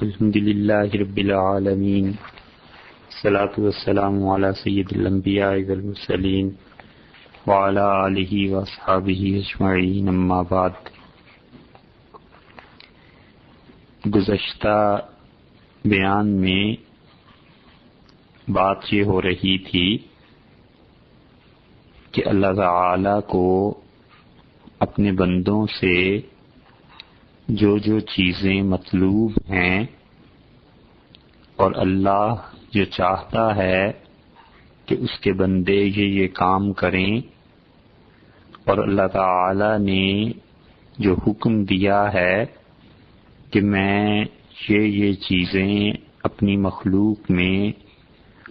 الحمد للہ رب العالمین، الصلاۃ والسلام علی سید الانبیاء والمرسلین وعلی آلہ واصحابہ اجمعین، اما بعد۔ گزشتہ بیان میں بات یہ ہو رہی تھی کہ اللہ تعالی کو اپنے بندوں سے جو جو چیزیں مطلوب ہیں اور اللہ جو چاہتا ہے کہ اس کے بندے یہ کام کریں، اور اللہ تعالی نے جو حکم دیا ہے کہ میں یہ چیزیں اپنی مخلوق میں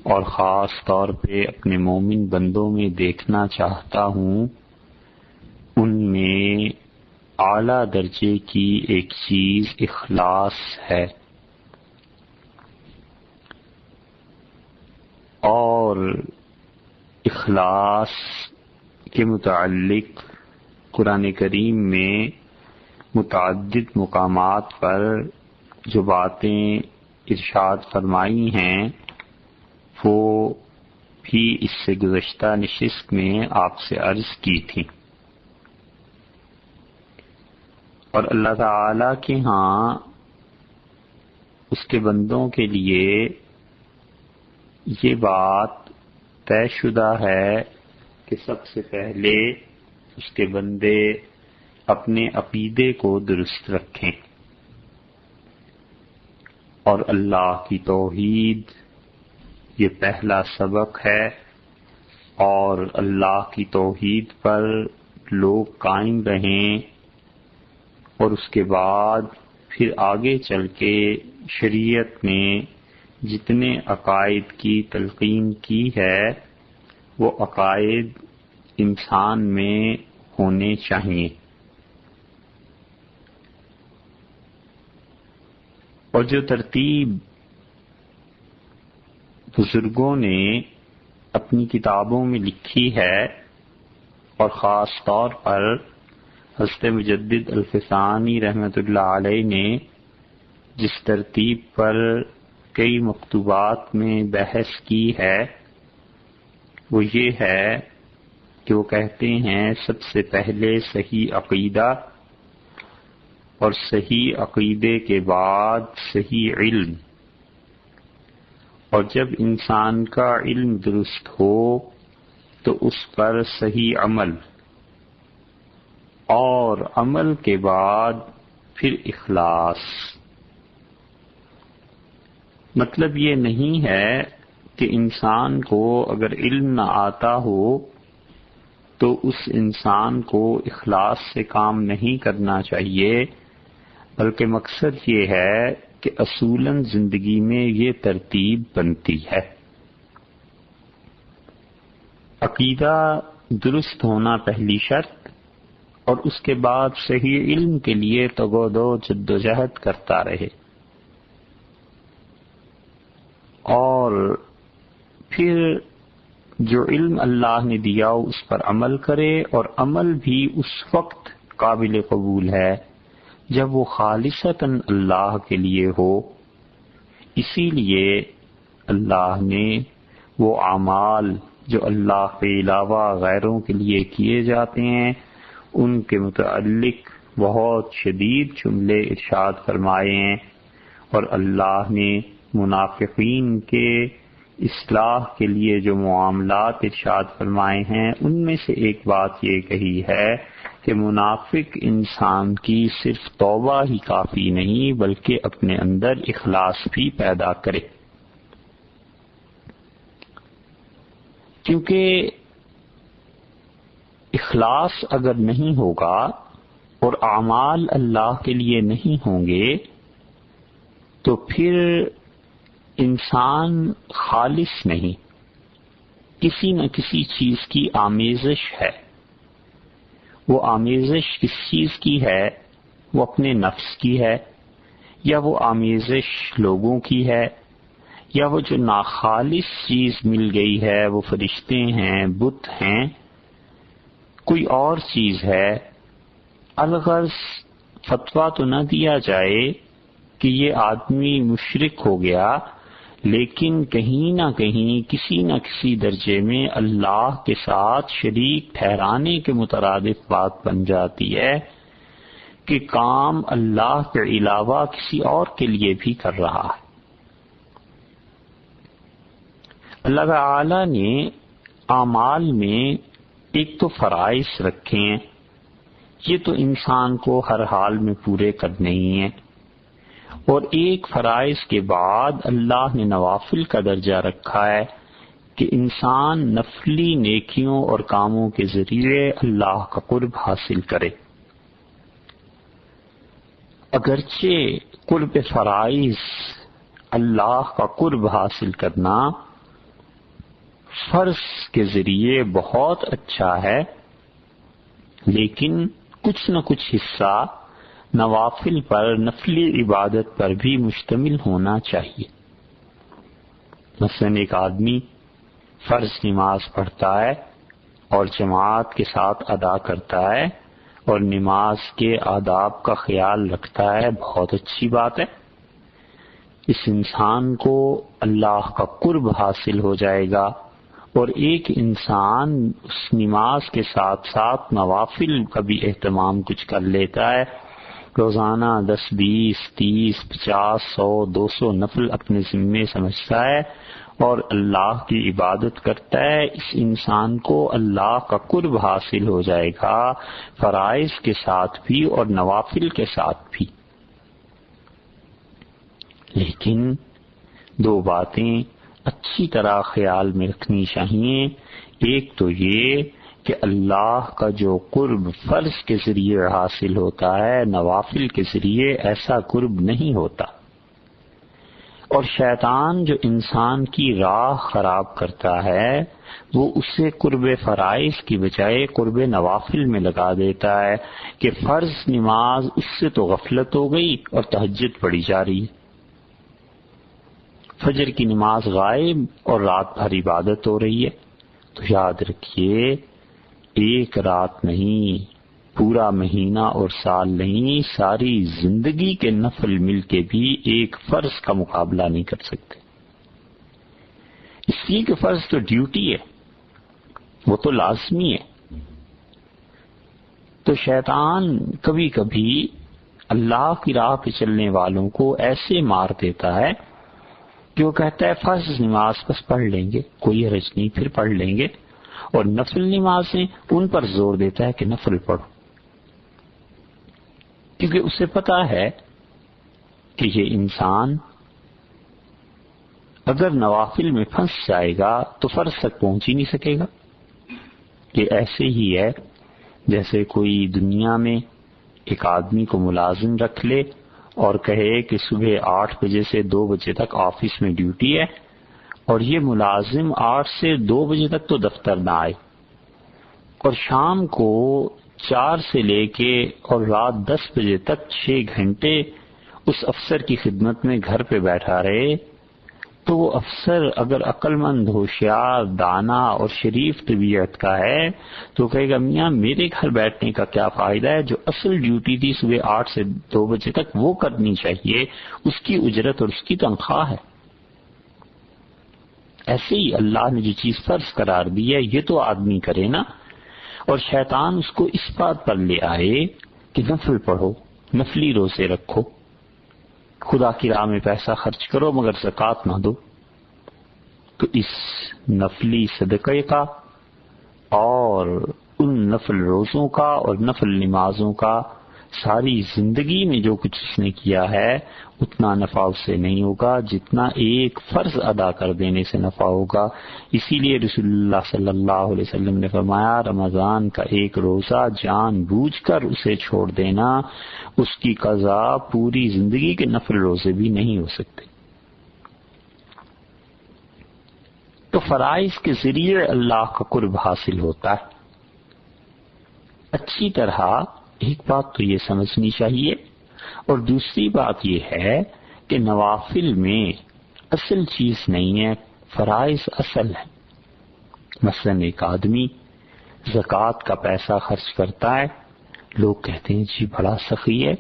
اور خاص طور پہ اپنے مومن بندوں میں دیکھنا چاہتا ہوں، ان میں اعلیٰ درجے کی ایک چیز اخلاص ہے۔ اور اخلاص کے متعلق قرآن کریم میں متعدد مقامات پر جو باتیں ارشاد فرمائی ہیں وہ بھی اس سے گزشتہ نشست میں آپ سے عرض کی تھی۔ اور اللہ تعالی کے ہاں اس کے بندوں کے لیے یہ بات طے شدہ ہے کہ سب سے پہلے اس کے بندے اپنے عقیدے کو درست رکھیں، اور اللہ کی توحید یہ پہلا سبق ہے، اور اللہ کی توحید پر لوگ قائم رہیں، اور اس کے بعد پھر آگے چل کے شریعت نے جتنے عقائد کی تلقین کی ہے وہ عقائد انسان میں ہونے چاہیے۔ اور جو ترتیب بزرگوں نے اپنی کتابوں میں لکھی ہے، اور خاص طور پر حضرت مجدد الفسانی رحمۃ اللہ علیہ نے جس ترتیب پر کئی مکتوبات میں بحث کی ہے وہ یہ ہے کہ وہ کہتے ہیں سب سے پہلے صحیح عقیدہ، اور صحیح عقیدے کے بعد صحیح علم، اور جب انسان کا علم درست ہو تو اس پر صحیح عمل، اور عمل کے بعد پھر اخلاص۔ مطلب یہ نہیں ہے کہ انسان کو اگر علم نہ آتا ہو تو اس انسان کو اخلاص سے کام نہیں کرنا چاہیے، بلکہ مقصد یہ ہے کہ اصولاً زندگی میں یہ ترتیب بنتی ہے۔ عقیدہ درست ہونا پہلی شرط، اور اس کے بعد صحیح علم کے لیے تگ و دو جد و جہد کرتا رہے، اور پھر جو علم اللہ نے دیا اس پر عمل کرے، اور عمل بھی اس وقت قابل قبول ہے جب وہ خالصتاً اللہ کے لیے ہو۔ اسی لیے اللہ نے وہ اعمال جو اللہ کے علاوہ غیروں کے لیے کیے جاتے ہیں ان کے متعلق بہت شدید جملے ارشاد فرمائے ہیں، اور اللہ نے منافقین کے اصلاح کے لیے جو معاملات ارشاد فرمائے ہیں ان میں سے ایک بات یہ کہی ہے کہ منافق انسان کی صرف توبہ ہی کافی نہیں بلکہ اپنے اندر اخلاص بھی پیدا کرے، کیونکہ اخلاص اگر نہیں ہوگا اور اعمال اللہ کے لیے نہیں ہوں گے تو پھر انسان خالص نہیں، کسی نہ کسی چیز کی آمیزش ہے۔ وہ آمیزش کس چیز کی ہے؟ وہ اپنے نفس کی ہے، یا وہ آمیزش لوگوں کی ہے، یا وہ جو ناخالص چیز مل گئی ہے وہ فرشتے ہیں، بت ہیں، کوئی اور چیز ہے۔ الغرض فتویٰ تو نہ دیا جائے کہ یہ آدمی مشرک ہو گیا، لیکن کہیں نہ کہیں کسی نہ کسی درجے میں اللہ کے ساتھ شریک ٹھہرانے کے مترادف بات بن جاتی ہے کہ کام اللہ کے علاوہ کسی اور کے لیے بھی کر رہا ہے۔ اللہ تعالی نے اعمال میں ایک تو فرائض رکھے ہیں، یہ تو انسان کو ہر حال میں پورے کرنے ہی ہیں، اور ایک فرائض کے بعد اللہ نے نوافل کا درجہ رکھا ہے کہ انسان نفلی نیکیوں اور کاموں کے ذریعے اللہ کا قرب حاصل کرے۔ اگرچہ قرب فرائض، اللہ کا قرب حاصل کرنا فرض کے ذریعے بہت اچھا ہے، لیکن کچھ نہ کچھ حصہ نوافل پر، نفلی عبادت پر بھی مشتمل ہونا چاہیے۔ مثلا ایک آدمی فرض نماز پڑھتا ہے اور جماعت کے ساتھ ادا کرتا ہے اور نماز کے آداب کا خیال رکھتا ہے، بہت اچھی بات ہے، اس انسان کو اللہ کا قرب حاصل ہو جائے گا۔ اور ایک انسان اس نماز کے ساتھ ساتھ نوافل کا بھی اہتمام کچھ کر لیتا ہے، روزانہ 10، 20، 30، 50، 100، 200 نفل اپنے ذمے سمجھتا ہے اور اللہ کی عبادت کرتا ہے، اس انسان کو اللہ کا قرب حاصل ہو جائے گا، فرائض کے ساتھ بھی اور نوافل کے ساتھ بھی۔ لیکن دو باتیں اچھی طرح خیال میں رکھنی چاہیے، ایک تو یہ کہ اللہ کا جو قرب فرض کے ذریعے حاصل ہوتا ہے، نوافل کے ذریعے ایسا قرب نہیں ہوتا، اور شیطان جو انسان کی راہ خراب کرتا ہے وہ اسے قرب فرائض کی بجائے قرب نوافل میں لگا دیتا ہے کہ فرض نماز اس سے تو غفلت ہو گئی اور تہجد پڑھی جا رہی ہے، فجر کی نماز غائب اور رات بھر عبادت ہو رہی ہے۔ تو یاد رکھیے، ایک رات نہیں، پورا مہینہ اور سال نہیں، ساری زندگی کے نفل مل کے بھی ایک فرض کا مقابلہ نہیں کر سکتے، اس لیے کہ فرض تو ڈیوٹی ہے، وہ تو لازمی ہے۔ تو شیطان کبھی کبھی اللہ کی راہ پہ چلنے والوں کو ایسے مار دیتا ہے کہ وہ کہتا ہے فرض نماز بس پڑھ لیں گے، کوئی حرج نہیں، پھر پڑھ لیں گے، اور نفل نمازیں ان پر زور دیتا ہے کہ نفل پڑھو، کیونکہ اسے پتا ہے کہ یہ انسان اگر نوافل میں پھنس جائے گا تو فرض تک پہنچ ہی نہیں سکے گا۔ یہ ایسے ہی ہے جیسے کوئی دنیا میں ایک آدمی کو ملازم رکھ لے اور کہے کہ صبح 8 بجے سے 2 بجے تک آفس میں ڈیوٹی ہے، اور یہ ملازم 8 سے 2 بجے تک تو دفتر نہ آئے، اور شام کو 4 سے لے کے اور رات 10 بجے تک 6 گھنٹے اس افسر کی خدمت میں گھر پہ بیٹھا رہے، تو وہ افسر اگر عقل مند، ہوشیار، دانا اور شریف طبیعت کا ہے تو کہے گا میاں میرے گھر بیٹھنے کا کیا فائدہ ہے، جو اصل ڈیوٹی تھی صبح 8 سے 2 بجے تک وہ کرنی چاہیے، اس کی اجرت اور اس کی تنخواہ ہے۔ ایسے ہی اللہ نے جو چیز فرض قرار دی ہے یہ تو آدمی کرے نا، اور شیطان اس کو اس بات پر لے آئے کہ نفل پڑھو، نفلی روزے رکھو، خدا کی راہ میں پیسہ خرچ کرو مگر زکوٰۃ نہ دو، تو اس نفلی صدقے کا اور ان نفل روزوں کا اور نفل نمازوں کا ساری زندگی میں جو کچھ اس نے کیا ہے اتنا نفع اس سے نہیں ہوگا جتنا ایک فرض ادا کر دینے سے نفع ہوگا۔ اسی لیے رسول اللہ صلی اللہ علیہ وسلم نے فرمایا رمضان کا ایک روزہ جان بوجھ کر اسے چھوڑ دینا، اس کی قضا پوری زندگی کے نفل روزے بھی نہیں ہو سکتے۔ تو فرائض کے ذریعے اللہ کا قرب حاصل ہوتا ہے۔ اچھی طرح ایک بات تو یہ سمجھنی چاہیے، اور دوسری بات یہ ہے کہ نوافل میں اصل چیز نہیں ہے، فرائض اصل ہے۔ مثلا ایک آدمی زکوٰۃ کا پیسہ خرچ کرتا ہے، لوگ کہتے ہیں جی بڑا سخی ہے،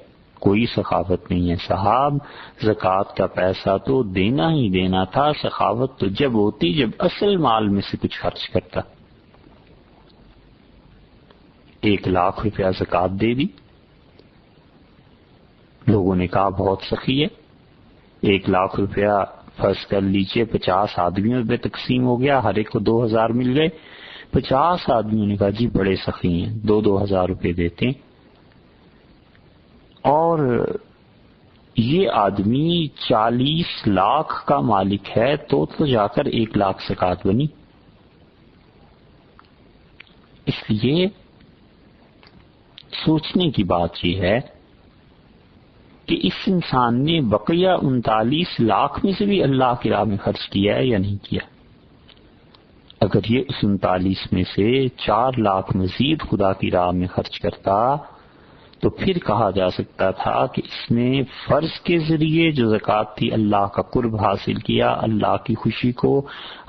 کوئی سخاوت نہیں ہے صاحب، زکوٰۃ کا پیسہ تو دینا ہی دینا تھا، سخاوت تو جب ہوتی جب اصل مال میں سے کچھ خرچ کرتا۔ 1,00,000 روپیہ زکوٰۃ دے دی، لوگوں نے کہا بہت سخی ہے۔ 1,00,000 روپیہ فرض کر لیجئے 50 آدمیوں میں تقسیم ہو گیا، ہر ایک کو 2,000 مل گئے۔ 50 آدمیوں نے کہا جی بڑے سخی ہیں، 2,000 روپے دیتے ہیں۔ اور یہ آدمی 40 لاکھ کا مالک ہے تو جا کر 1,00,000 زکوٰۃ بنی۔ اس لیے سوچنے کی بات یہ ہے کہ اس انسان نے بقیہ 39 لاکھ میں سے بھی اللہ کی راہ میں خرچ کیا ہے یا نہیں کیا؟ اگر یہ اس 39 میں سے 4 لاکھ مزید خدا کی راہ میں خرچ کرتا تو پھر کہا جا سکتا تھا کہ اس نے فرض کے ذریعے جو زکوٰۃ تھی اللہ کا قرب حاصل کیا، اللہ کی خوشی کو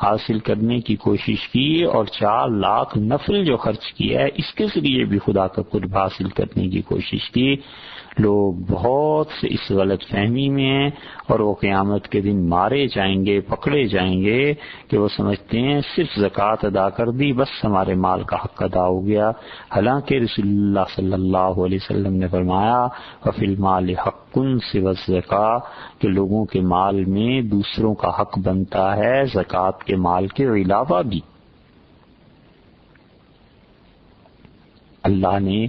حاصل کرنے کی کوشش کی، اور 4 لاکھ نفل جو خرچ کیا ہے اس کے ذریعے بھی خدا کا قرب حاصل کرنے کی کوشش کی۔ لوگ بہت سے اس غلط فہمی میں ہیں اور وہ قیامت کے دن مارے جائیں گے، پکڑے جائیں گے کہ وہ سمجھتے ہیں صرف زکوٰۃ ادا کر دی بس ہمارے مال کا حق ادا ہو گیا، حالانکہ رسول اللہ صلی اللہ علیہ وسلم نے فرمایا وَفِي الْمَالِ حَقٌّ سِوَى الزَّكَاةِ کہ لوگوں کے مال میں دوسروں کا حق بنتا ہے زکوٰۃ کے مال کے علاوہ بھی۔ اللہ نے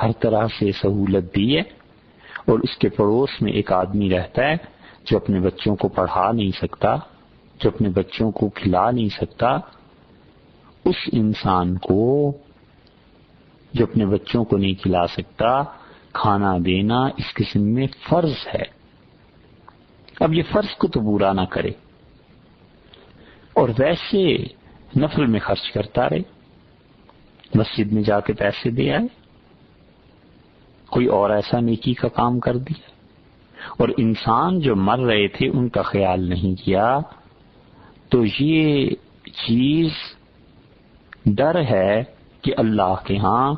ہر طرح سے سہولت دی ہے، اور اس کے پڑوس میں ایک آدمی رہتا ہے جو اپنے بچوں کو پڑھا نہیں سکتا، جو اپنے بچوں کو کھلا نہیں سکتا، اس انسان کو جو اپنے بچوں کو نہیں کھلا سکتا کھانا دینا اس قسم میں فرض ہے۔ اب یہ فرض کو تو پورا نہ کرے اور ویسے نفل میں خرچ کرتا رہے، مسجد میں جا کے پیسے دے آئے، کوئی اور ایسا نیکی کا کام کر دیا، اور انسان جو مر رہے تھے ان کا خیال نہیں کیا، تو یہ چیز ڈر ہے کہ اللہ کے ہاں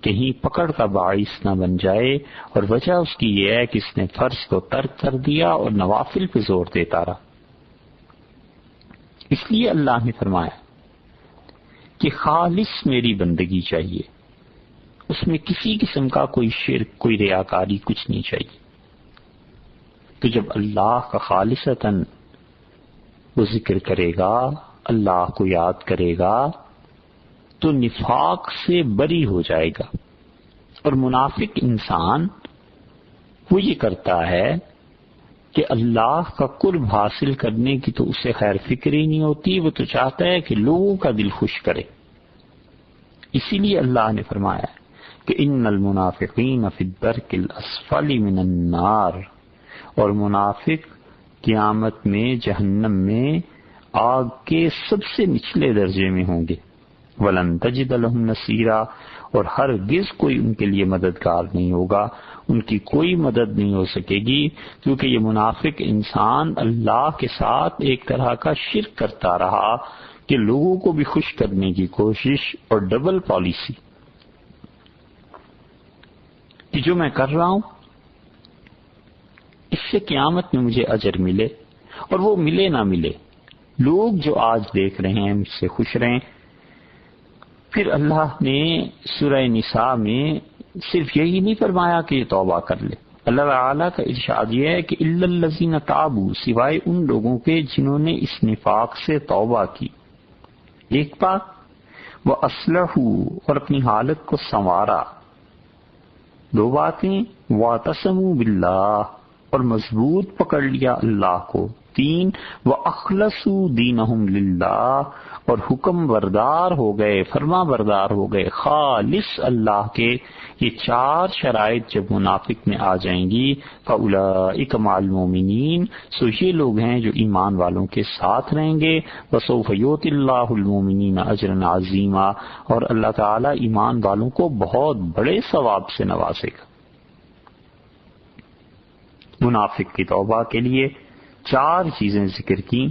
کہیں پکڑ کا باعث نہ بن جائے، اور وجہ اس کی یہ ہے کہ اس نے فرض کو ترک کر دیا اور نوافل پہ زور دیتا رہا۔ اس لیے اللہ نے فرمایا کہ خالص میری بندگی چاہیے، اس میں کسی قسم کا کوئی شرک، کوئی ریاکاری کچھ نہیں چاہیے۔ تو جب اللہ کا خالصتاً وہ ذکر کرے گا، اللہ کو یاد کرے گا، تو نفاق سے بری ہو جائے گا۔ اور منافق انسان وہ یہ کرتا ہے کہ اللہ کا قرب حاصل کرنے کی تو اسے خیر فکر ہی نہیں ہوتی، وہ تو چاہتا ہے کہ لوگوں کا دل خوش کرے۔ اسی لیے اللہ نے فرمایا کہ ان المنافقین فی الدرک الاسفل من النار، اور منافق قیامت میں جہنم میں آگ کے سب سے نچلے درجے میں ہوں گے۔ ولن تجد لهم نصیرا، اور ہرگز کوئی ان کے لیے مددگار نہیں ہوگا، ان کی کوئی مدد نہیں ہو سکے گی، کیونکہ یہ منافق انسان اللہ کے ساتھ ایک طرح کا شرک کرتا رہا کہ لوگوں کو بھی خوش کرنے کی کوشش اور ڈبل پالیسی کہ جو میں کر رہا ہوں اس سے قیامت میں مجھے اجر ملے، اور وہ ملے نہ ملے، لوگ جو آج دیکھ رہے ہیں مجھ سے خوش رہیں۔ پھر اللہ نے سورہ نساء میں صرف یہی نہیں فرمایا کہ یہ توبہ کر لے، اللہ تعالیٰ کا ارشاد یہ ہے کہ الا الذین تابوا، سوائے ان لوگوں کے جنہوں نے اس نفاق سے توبہ کی۔ ایک بات وَأَصْلَحُوا، اور اپنی حالت کو سنوارا۔ دو باتیں وَاعْتَصَمُوا بِاللَّهِ، اور مضبوط پکڑ لیا اللہ کو۔ 3 وَأَخْلَصُوا دِينَهُمْ لِلَّهِ، اور حکم بردار ہو گئے، فرما بردار ہو گئے خالص اللہ کے۔ یہ 4 شرائط جب منافق میں آ جائیں گی فَأُولَئِكَ مَعَ الْمُؤْمِنِينَ، سو یہ لوگ ہیں جو ایمان والوں کے ساتھ رہیں گے۔ وَسَوْفَ يُؤْتِ اللَّهُ الْمُؤْمِنِينَ أَجْرًا عَظِيمًا، اور اللہ تعالیٰ ایمان والوں کو بہت بڑے ثواب سے نوازے گا۔ منافق کی توبہ کے لیے 4 چیزیں ذکر کی۔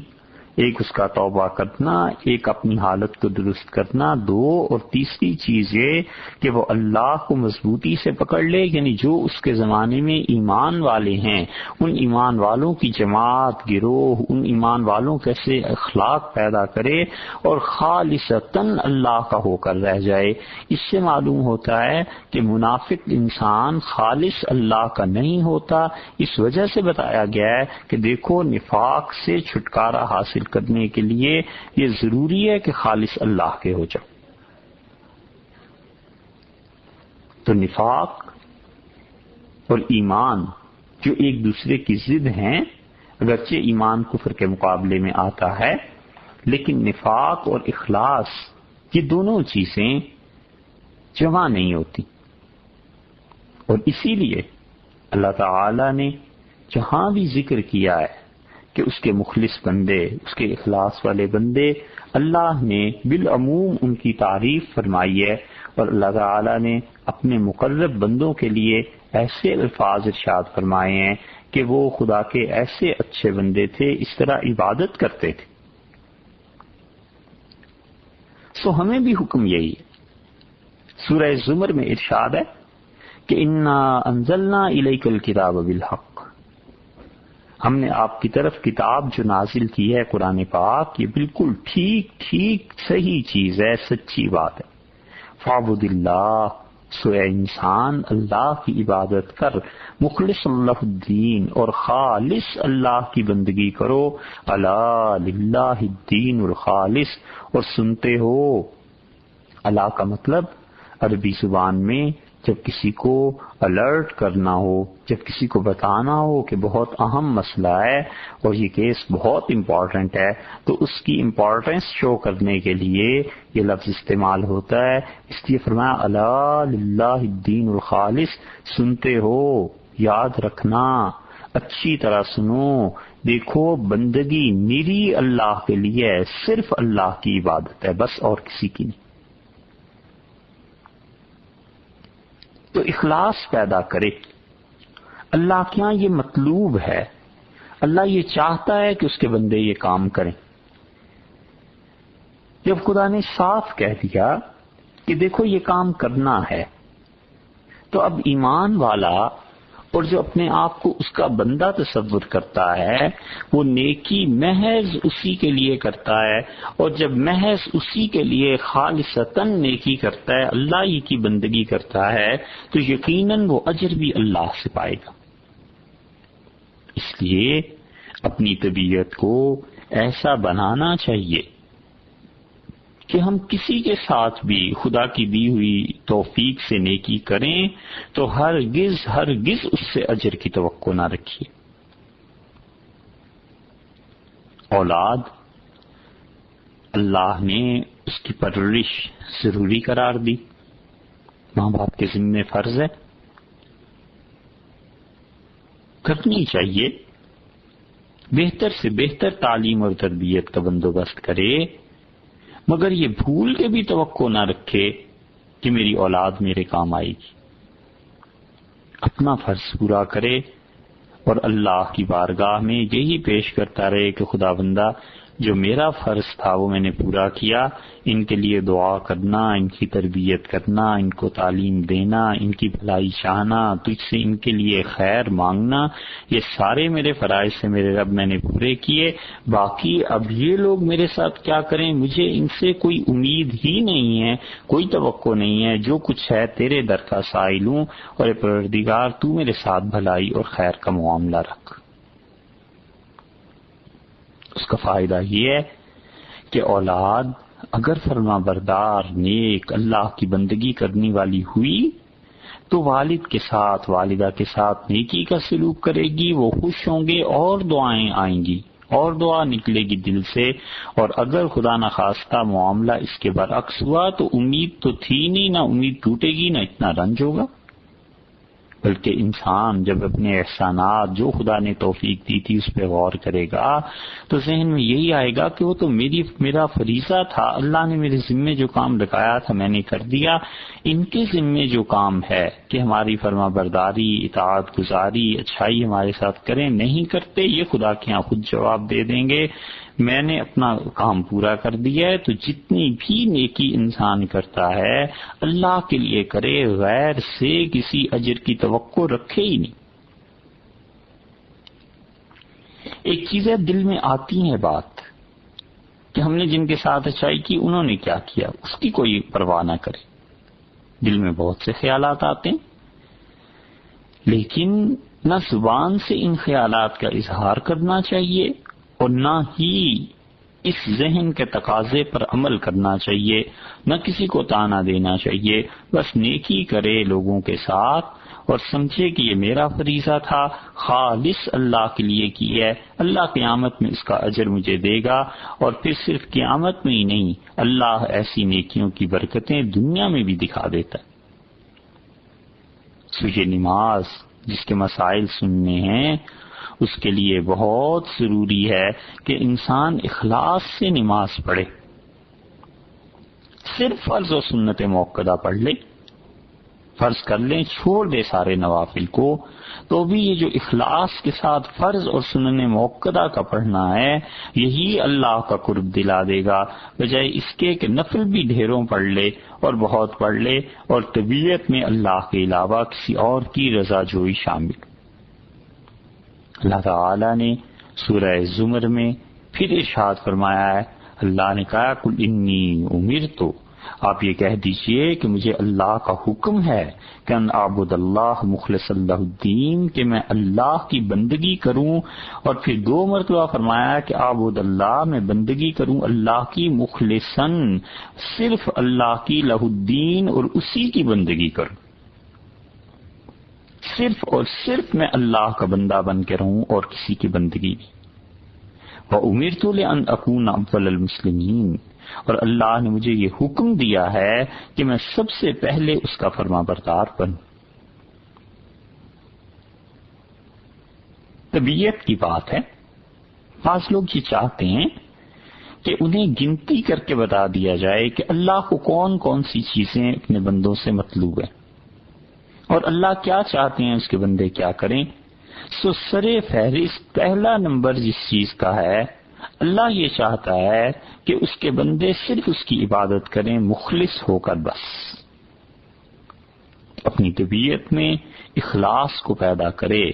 ایک اس کا توبہ کرنا، ایک اپنی حالت کو درست کرنا، دو اور تیسری چیز یہ کہ وہ اللہ کو مضبوطی سے پکڑ لے، یعنی جو اس کے زمانے میں ایمان والے ہیں ان ایمان والوں کی جماعت، گروہ، ان ایمان والوں کیسے اخلاق پیدا کرے اور خالصتاً اللہ کا ہو کر رہ جائے۔ اس سے معلوم ہوتا ہے کہ منافق انسان خالص اللہ کا نہیں ہوتا۔ اس وجہ سے بتایا گیا ہے کہ دیکھو نفاق سے چھٹکارا حاصل کرنے کے لیے یہ ضروری ہے کہ خالص اللہ کے ہو جاؤ۔ تو نفاق اور ایمان جو ایک دوسرے کی ضد ہیں، اگرچہ ایمان کفر کے مقابلے میں آتا ہے، لیکن نفاق اور اخلاص یہ دونوں چیزیں جمع نہیں ہوتی، اور اسی لیے اللہ تعالی نے جہاں بھی ذکر کیا ہے کہ اس کے مخلص بندے، اس کے اخلاص والے بندے، اللہ نے بالعموم ان کی تعریف فرمائی ہے، اور اللہ تعالی نے اپنے مقرب بندوں کے لیے ایسے الفاظ ارشاد فرمائے ہیں کہ وہ خدا کے ایسے اچھے بندے تھے، اس طرح عبادت کرتے تھے۔ سو ہمیں بھی حکم یہی ہے۔ سورہ زمر میں ارشاد ہے کہ انا انزلنا الیک الکتاب بالحق، ہم نے آپ کی طرف کتاب جو نازل کی ہے قرآن پاک، یہ بالکل ٹھیک صحیح چیز ہے، سچی بات ہے۔ فاعبد اللہ، سو اے انسان اللہ کی عبادت کر، مخلص اللہ الدین، اور خالص اللہ کی بندگی کرو، الا للہ الدین الخالص۔ اور سنتے ہو، اللہ کا مطلب عربی زبان میں جب کسی کو الرٹ کرنا ہو، جب کسی کو بتانا ہو کہ بہت اہم مسئلہ ہے اور یہ کیس بہت امپورٹنٹ ہے، تو اس کی امپورٹنس شو کرنے کے لیے یہ لفظ استعمال ہوتا ہے۔ اس لیے فرمایا الا للہ الدین الخالص، سنتے ہو، یاد رکھنا، اچھی طرح سنو، دیکھو بندگی میری اللہ کے لیے ہے، صرف اللہ کی عبادت ہے، بس اور کسی کی نہیں۔ تو اخلاص پیدا کرے، اللہ کے یہاں یہ مطلوب ہے، اللہ یہ چاہتا ہے کہ اس کے بندے یہ کام کریں۔ جب خدا نے صاف کہہ دیا کہ دیکھو یہ کام کرنا ہے، تو اب ایمان والا اور جو اپنے آپ کو اس کا بندہ تصور کرتا ہے وہ نیکی محض اسی کے لیے کرتا ہے، اور جب محض اسی کے لیے خالصتاً نیکی کرتا ہے، اللہ ہی کی بندگی کرتا ہے، تو یقیناً وہ اجر بھی اللہ سے پائے گا۔ اس لیے اپنی طبیعت کو ایسا بنانا چاہیے کہ ہم کسی کے ساتھ بھی خدا کی دی ہوئی توفیق سے نیکی کریں تو ہرگز اس سے اجر کی توقع نہ رکھیے۔ اولاد اللہ نے اس کی پرورش ضروری قرار دی، ماں باپ کے ذمہ فرض ہے، کرنی چاہیے، بہتر سے بہتر تعلیم اور تربیت کا بندوبست کرے، مگر یہ بھول کے بھی توقع نہ رکھے کہ میری اولاد میرے کام آئے گی۔ اپنا فرض پورا کرے اور اللہ کی بارگاہ میں یہی پیش کرتا رہے کہ خدا بندہ جو میرا فرض تھا وہ میں نے پورا کیا، ان کے لیے دعا کرنا، ان کی تربیت کرنا، ان کو تعلیم دینا، ان کی بھلائی چاہنا، تجھ سے ان کے لیے خیر مانگنا، یہ سارے میرے فرائض سے میرے رب میں نے پورے کیے۔ باقی اب یہ لوگ میرے ساتھ کیا کریں، مجھے ان سے کوئی امید ہی نہیں ہے، کوئی توقع نہیں ہے، جو کچھ ہے تیرے در کا سائل ہوں، اور اے پروردگار تو میرے ساتھ بھلائی اور خیر کا معاملہ رکھ۔ اس کا فائدہ یہ ہے کہ اولاد اگر فرما بردار، نیک، اللہ کی بندگی کرنے والی ہوئی تو والد کے ساتھ، والدہ کے ساتھ نیکی کا سلوک کرے گی، وہ خوش ہوں گے اور دعائیں آئیں گی اور دعا نکلے گی دل سے۔ اور اگر خدا نخواستہ معاملہ اس کے برعکس ہوا تو امید تو تھی نہیں، نہ امید ٹوٹے گی، نہ اتنا رنج ہوگا، بلکہ انسان جب اپنے احسانات جو خدا نے توفیق دی تھی اس پہ غور کرے گا تو ذہن میں یہی آئے گا کہ وہ تو میرا فریضہ تھا، اللہ نے میرے ذمے جو کام لگایا تھا میں نے کر دیا، ان کے ذمے جو کام ہے کہ ہماری فرما برداری، اطاعت گزاری، اچھائی ہمارے ساتھ کریں، نہیں کرتے، یہ خدا کے یہاں خود جواب دے دیں گے۔ میں نے اپنا کام پورا کر دیا ہے، تو جتنی بھی نیکی انسان کرتا ہے اللہ کے لیے کرے، غیر سے کسی اجر کی توقع رکھے ہی نہیں۔ ایک چیز ہے، دل میں آتی ہے بات کہ ہم نے جن کے ساتھ اچھائی کی انہوں نے کیا کیا، اس کی کوئی پرواہ نہ کرے۔ دل میں بہت سے خیالات آتے ہیں، لیکن نہ زبان سے ان خیالات کا اظہار کرنا چاہیے اور نہ ہی اس ذہن کے تقاضے پر عمل کرنا چاہیے، نہ کسی کو طعنہ دینا چاہیے۔ بس نیکی کرے لوگوں کے ساتھ اور سمجھے کہ یہ میرا فریضہ تھا، خالص اللہ کے لیے کی ہے، اللہ قیامت میں اس کا اجر مجھے دے گا۔ اور پھر صرف قیامت میں ہی نہیں، اللہ ایسی نیکیوں کی برکتیں دنیا میں بھی دکھا دیتا ہے۔ سو یہ نماز جس کے مسائل سننے ہیں، اس کے لیے بہت ضروری ہے کہ انسان اخلاص سے نماز پڑھے۔ صرف فرض و سنت موقدہ پڑھ لے، فرض کر لیں، چھوڑ دے سارے نوافل کو، تو بھی یہ جو اخلاص کے ساتھ فرض اور سنن موقدہ کا پڑھنا ہے، یہی اللہ کا قرب دلا دے گا، بجائے اس کے کہ نفل بھی ڈھیروں پڑھ لے اور بہت پڑھ لے اور طبیعت میں اللہ کے علاوہ کسی اور کی رضا جوئی شامل۔ اللہ تعالی نے سورہ زمر میں پھر ارشاد فرمایا ہے، اللہ نے کہا قل انی امرت، آپ یہ کہہ دیجئے کہ مجھے اللہ کا حکم ہے کہ ان اعبد اللہ مخلص اللہ الدین، کہ میں اللہ کی بندگی کروں، اور پھر 2 مرتبہ فرمایا کہ اعبد اللہ، میں بندگی کروں اللہ کی مخلصاً، صرف اللہ کی لہ الدین، اور اسی کی بندگی کروں، صرف اور صرف میں اللہ کا بندہ بن کے رہوں اور کسی کی بندگی نہیں۔ وَأُمِرْتُ لِأَنْ أَكُونَ أَوَّلَ الْمُسْلِمِينَ، اور اللہ نے مجھے یہ حکم دیا ہے کہ میں سب سے پہلے اس کا فرما بردار بنوں۔ طبیعت کی بات ہے، بعض لوگ یہ چاہتے ہیں کہ انہیں گنتی کر کے بتا دیا جائے کہ اللہ کو کون کون سی چیزیں اپنے بندوں سے مطلوب ہیں اور اللہ کیا چاہتے ہیں اس کے بندے کیا کریں۔ سو سر فہرست پہلا نمبر جس چیز کا ہے، اللہ یہ چاہتا ہے کہ اس کے بندے صرف اس کی عبادت کریں مخلص ہو کر، بس اپنی طبیعت میں اخلاص کو پیدا کرے۔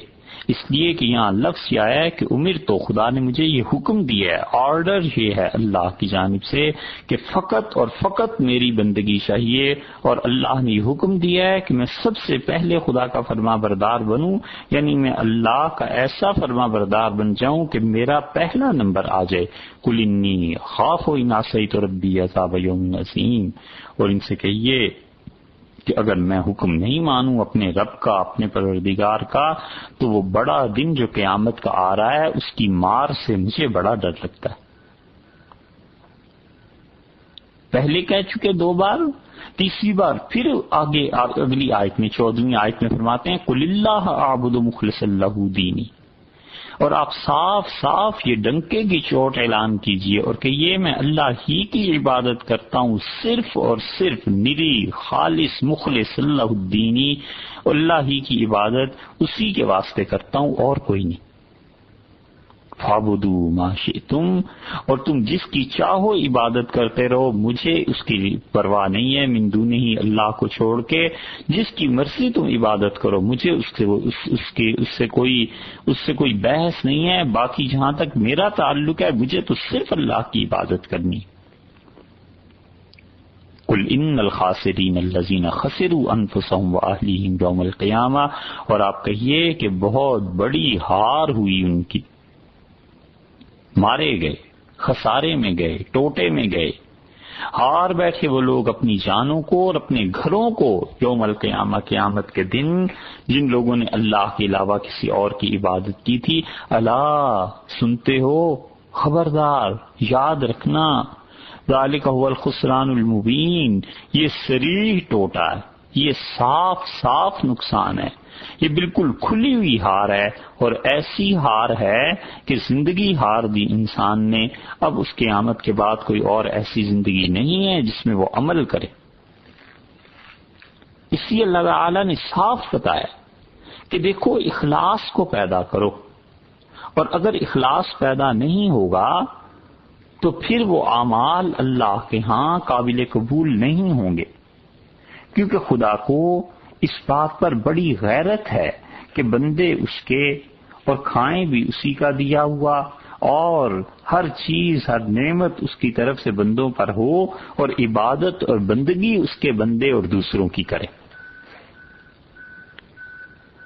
اس لیے کہ یہاں لفظ یہ آیا ہے کہ امر، تو خدا نے مجھے یہ حکم دیا ہے، آرڈر یہ ہے اللہ کی جانب سے کہ فقط اور فقط میری بندگی چاہیے، اور اللہ نے یہ حکم دیا ہے کہ میں سب سے پہلے خدا کا فرما بردار بنوں، یعنی میں اللہ کا ایسا فرما بردار بن جاؤں کہ میرا پہلا نمبر آ جائے۔ قل انی اخاف ان عصیت ربی عذاب یوم عظیم، اور ان سے کہیے کہ اگر میں حکم نہیں مانوں اپنے رب کا، اپنے پروردگار کا، تو وہ بڑا دن جو قیامت کا آ رہا ہے اس کی مار سے مجھے بڑا ڈر لگتا ہے۔ پہلے کہہ چکے 2 بار، تیسری بار پھر آگے اگلی آیت میں 14ویں آیت میں فرماتے ہیں قل اللہ اعبد مخلص لہ دینی، اور آپ صاف صاف یہ ڈنکے کی چوٹ اعلان کیجئے اور کہ یہ میں اللہ ہی کی عبادت کرتا ہوں، صرف اور صرف نری خالص مخلص اللہ الدینی، اللہ ہی کی عبادت اسی کے واسطے کرتا ہوں اور کوئی نہیں۔ فَاعْبُدُوا مَا شِئْتُمْ، اور تم جس کی چاہو عبادت کرتے رہو، مجھے اس کی پرواہ نہیں ہے، من دونہ اللہ کو چھوڑ کے جس کی مرضی تم عبادت کرو، مجھے اس سے کوئی بحث نہیں ہے۔ باقی جہاں تک میرا تعلق ہے مجھے تو صرف اللہ کی عبادت کرنی۔ قل ان الخاسرین الذین خسروا انفسهم واہلیہم یوم القیامہ، اور آپ کہیے کہ بہت بڑی ہار ہوئی ان کی، مارے گئے، خسارے میں گئے، ٹوٹے میں گئے، ہار بیٹھے وہ لوگ اپنی جانوں کو اور اپنے گھروں کو یوم القیامہ، قیامت کے دن، جن لوگوں نے اللہ کے علاوہ کسی اور کی عبادت کی تھی۔ الا، سنتے ہو، خبردار، یاد رکھنا، ذالک هو الخسران المبین، یہ صریح ٹوٹا ہے، یہ صاف صاف نقصان ہے، یہ بالکل کھلی ہوئی ہار ہے، اور ایسی ہار ہے کہ زندگی ہار دی انسان نے، اب اس قیامت کے بعد کوئی اور ایسی زندگی نہیں ہے جس میں وہ عمل کرے۔ اس لیے اللہ تعالی نے صاف بتایا کہ دیکھو اخلاص کو پیدا کرو، اور اگر اخلاص پیدا نہیں ہوگا تو پھر وہ اعمال اللہ کے ہاں قابل قبول نہیں ہوں گے، کیونکہ خدا کو اس بات پر بڑی غیرت ہے کہ بندے اس کے اور کھائیں بھی اسی کا دیا ہوا، اور ہر چیز ہر نعمت اس کی طرف سے بندوں پر ہو، اور عبادت اور بندگی اس کے بندے اور دوسروں کی کریں۔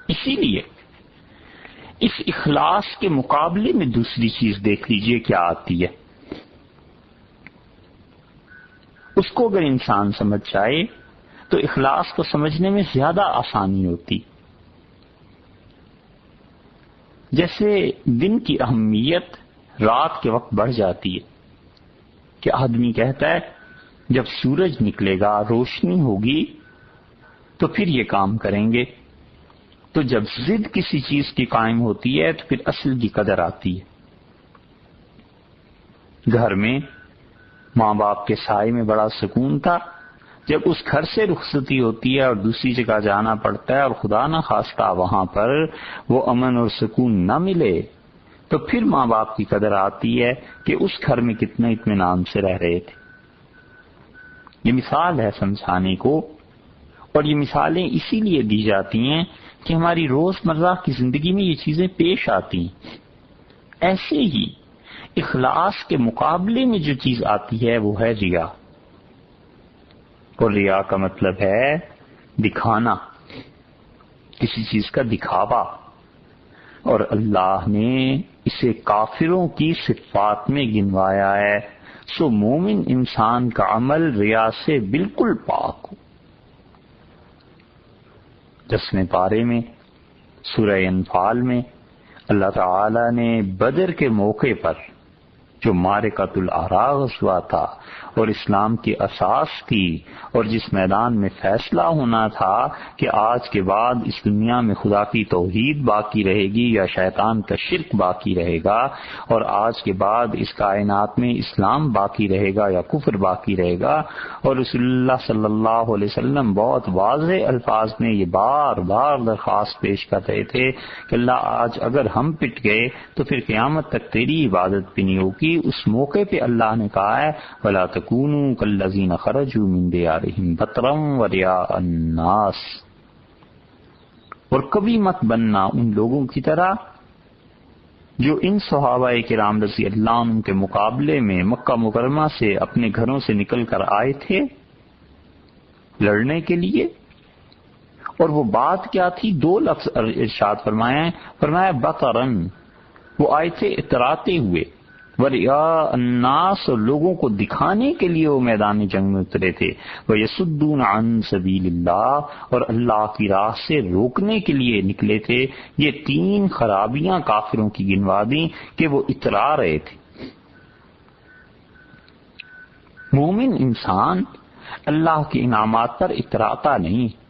اسی لیے اس اخلاص کے مقابلے میں دوسری چیز دیکھ لیجئے کیا آتی ہے۔ اس کو اگر انسان سمجھ جائے تو اخلاص کو سمجھنے میں زیادہ آسانی ہوتی۔ جیسے دن کی اہمیت رات کے وقت بڑھ جاتی ہے کہ آدمی کہتا ہے جب سورج نکلے گا، روشنی ہوگی تو پھر یہ کام کریں گے، تو جب ضد کسی چیز کی قائم ہوتی ہے تو پھر اصل کی قدر آتی ہے۔ گھر میں ماں باپ کے سائے میں بڑا سکون تھا، جب اس گھر سے رخصتی ہوتی ہے اور دوسری جگہ جانا پڑتا ہے اور خدا نہ خواستہ وہاں پر وہ امن اور سکون نہ ملے، تو پھر ماں باپ کی قدر آتی ہے کہ اس گھر میں کتنے اطمینان سے رہ رہے تھے۔ یہ مثال ہے سمجھانے کو، اور یہ مثالیں اسی لیے دی جاتی ہیں کہ ہماری روزمرہ کی زندگی میں یہ چیزیں پیش آتی ہیں۔ ایسے ہی اخلاص کے مقابلے میں جو چیز آتی ہے وہ ہے ریا، اور ریا کا مطلب ہے دکھانا، کسی چیز کا دکھاوا، اور اللہ نے اسے کافروں کی صفات میں گنوایا ہے۔ سو مومن انسان کا عمل ریا سے بالکل پاک ہو۔ 10ویں پارے میں سورہ انفال میں اللہ تعالی نے بدر کے موقع پر جو معرکۃ الاعراق ہوا تھا اور اسلام کی اساس تھی، اور جس میدان میں فیصلہ ہونا تھا کہ آج کے بعد اس دنیا میں خدا کی توحید باقی رہے گی یا شیطان کا شرک باقی رہے گا، اور آج کے بعد اس کائنات میں اسلام باقی رہے گا یا کفر باقی رہے گا، اور رسول اللہ صلی اللہ علیہ وسلم بہت واضح الفاظ میں یہ بار بار درخواست پیش کر رہے تھے کہ اللہ آج اگر ہم پٹ گئے تو پھر قیامت تک تیری عبادت بھی نہیں ہوگی۔ اس موقع پہ اللہ نے کہا ہے وَلَا تَكُونُوا كَالَّذِينَ خَرَجُوا مِن دِيَارِهِمْ بَطْرًا وَرِئَاءَ النَّاسِ، اور کبھی مت بننا ان لوگوں کی طرح جو ان صحابہ کرام رضی اللہ عنہ کے مقابلے میں مکہ مکرمہ سے اپنے گھروں سے نکل کر آئے تھے لڑنے کے لیے، اور وہ بات کیا تھی؟ 2 لفظ ارشاد فرمایا بطرن، وہ آئے تھے اتراتے ہوئے، ورئاء الناس، اور لوگوں کو دکھانے کے لیے وہ میدان جنگ میں اترے تھے، وَيَصُدُّونَ عَن سَبِيلِ اللَّهِ، اور اللہ کی راہ سے روکنے کے لیے نکلے تھے۔ یہ 3 خرابیاں کافروں کی گنوا دیں کہ وہ اترا رہے تھے۔ مومن انسان اللہ کے انعامات پر اتراتا نہیں،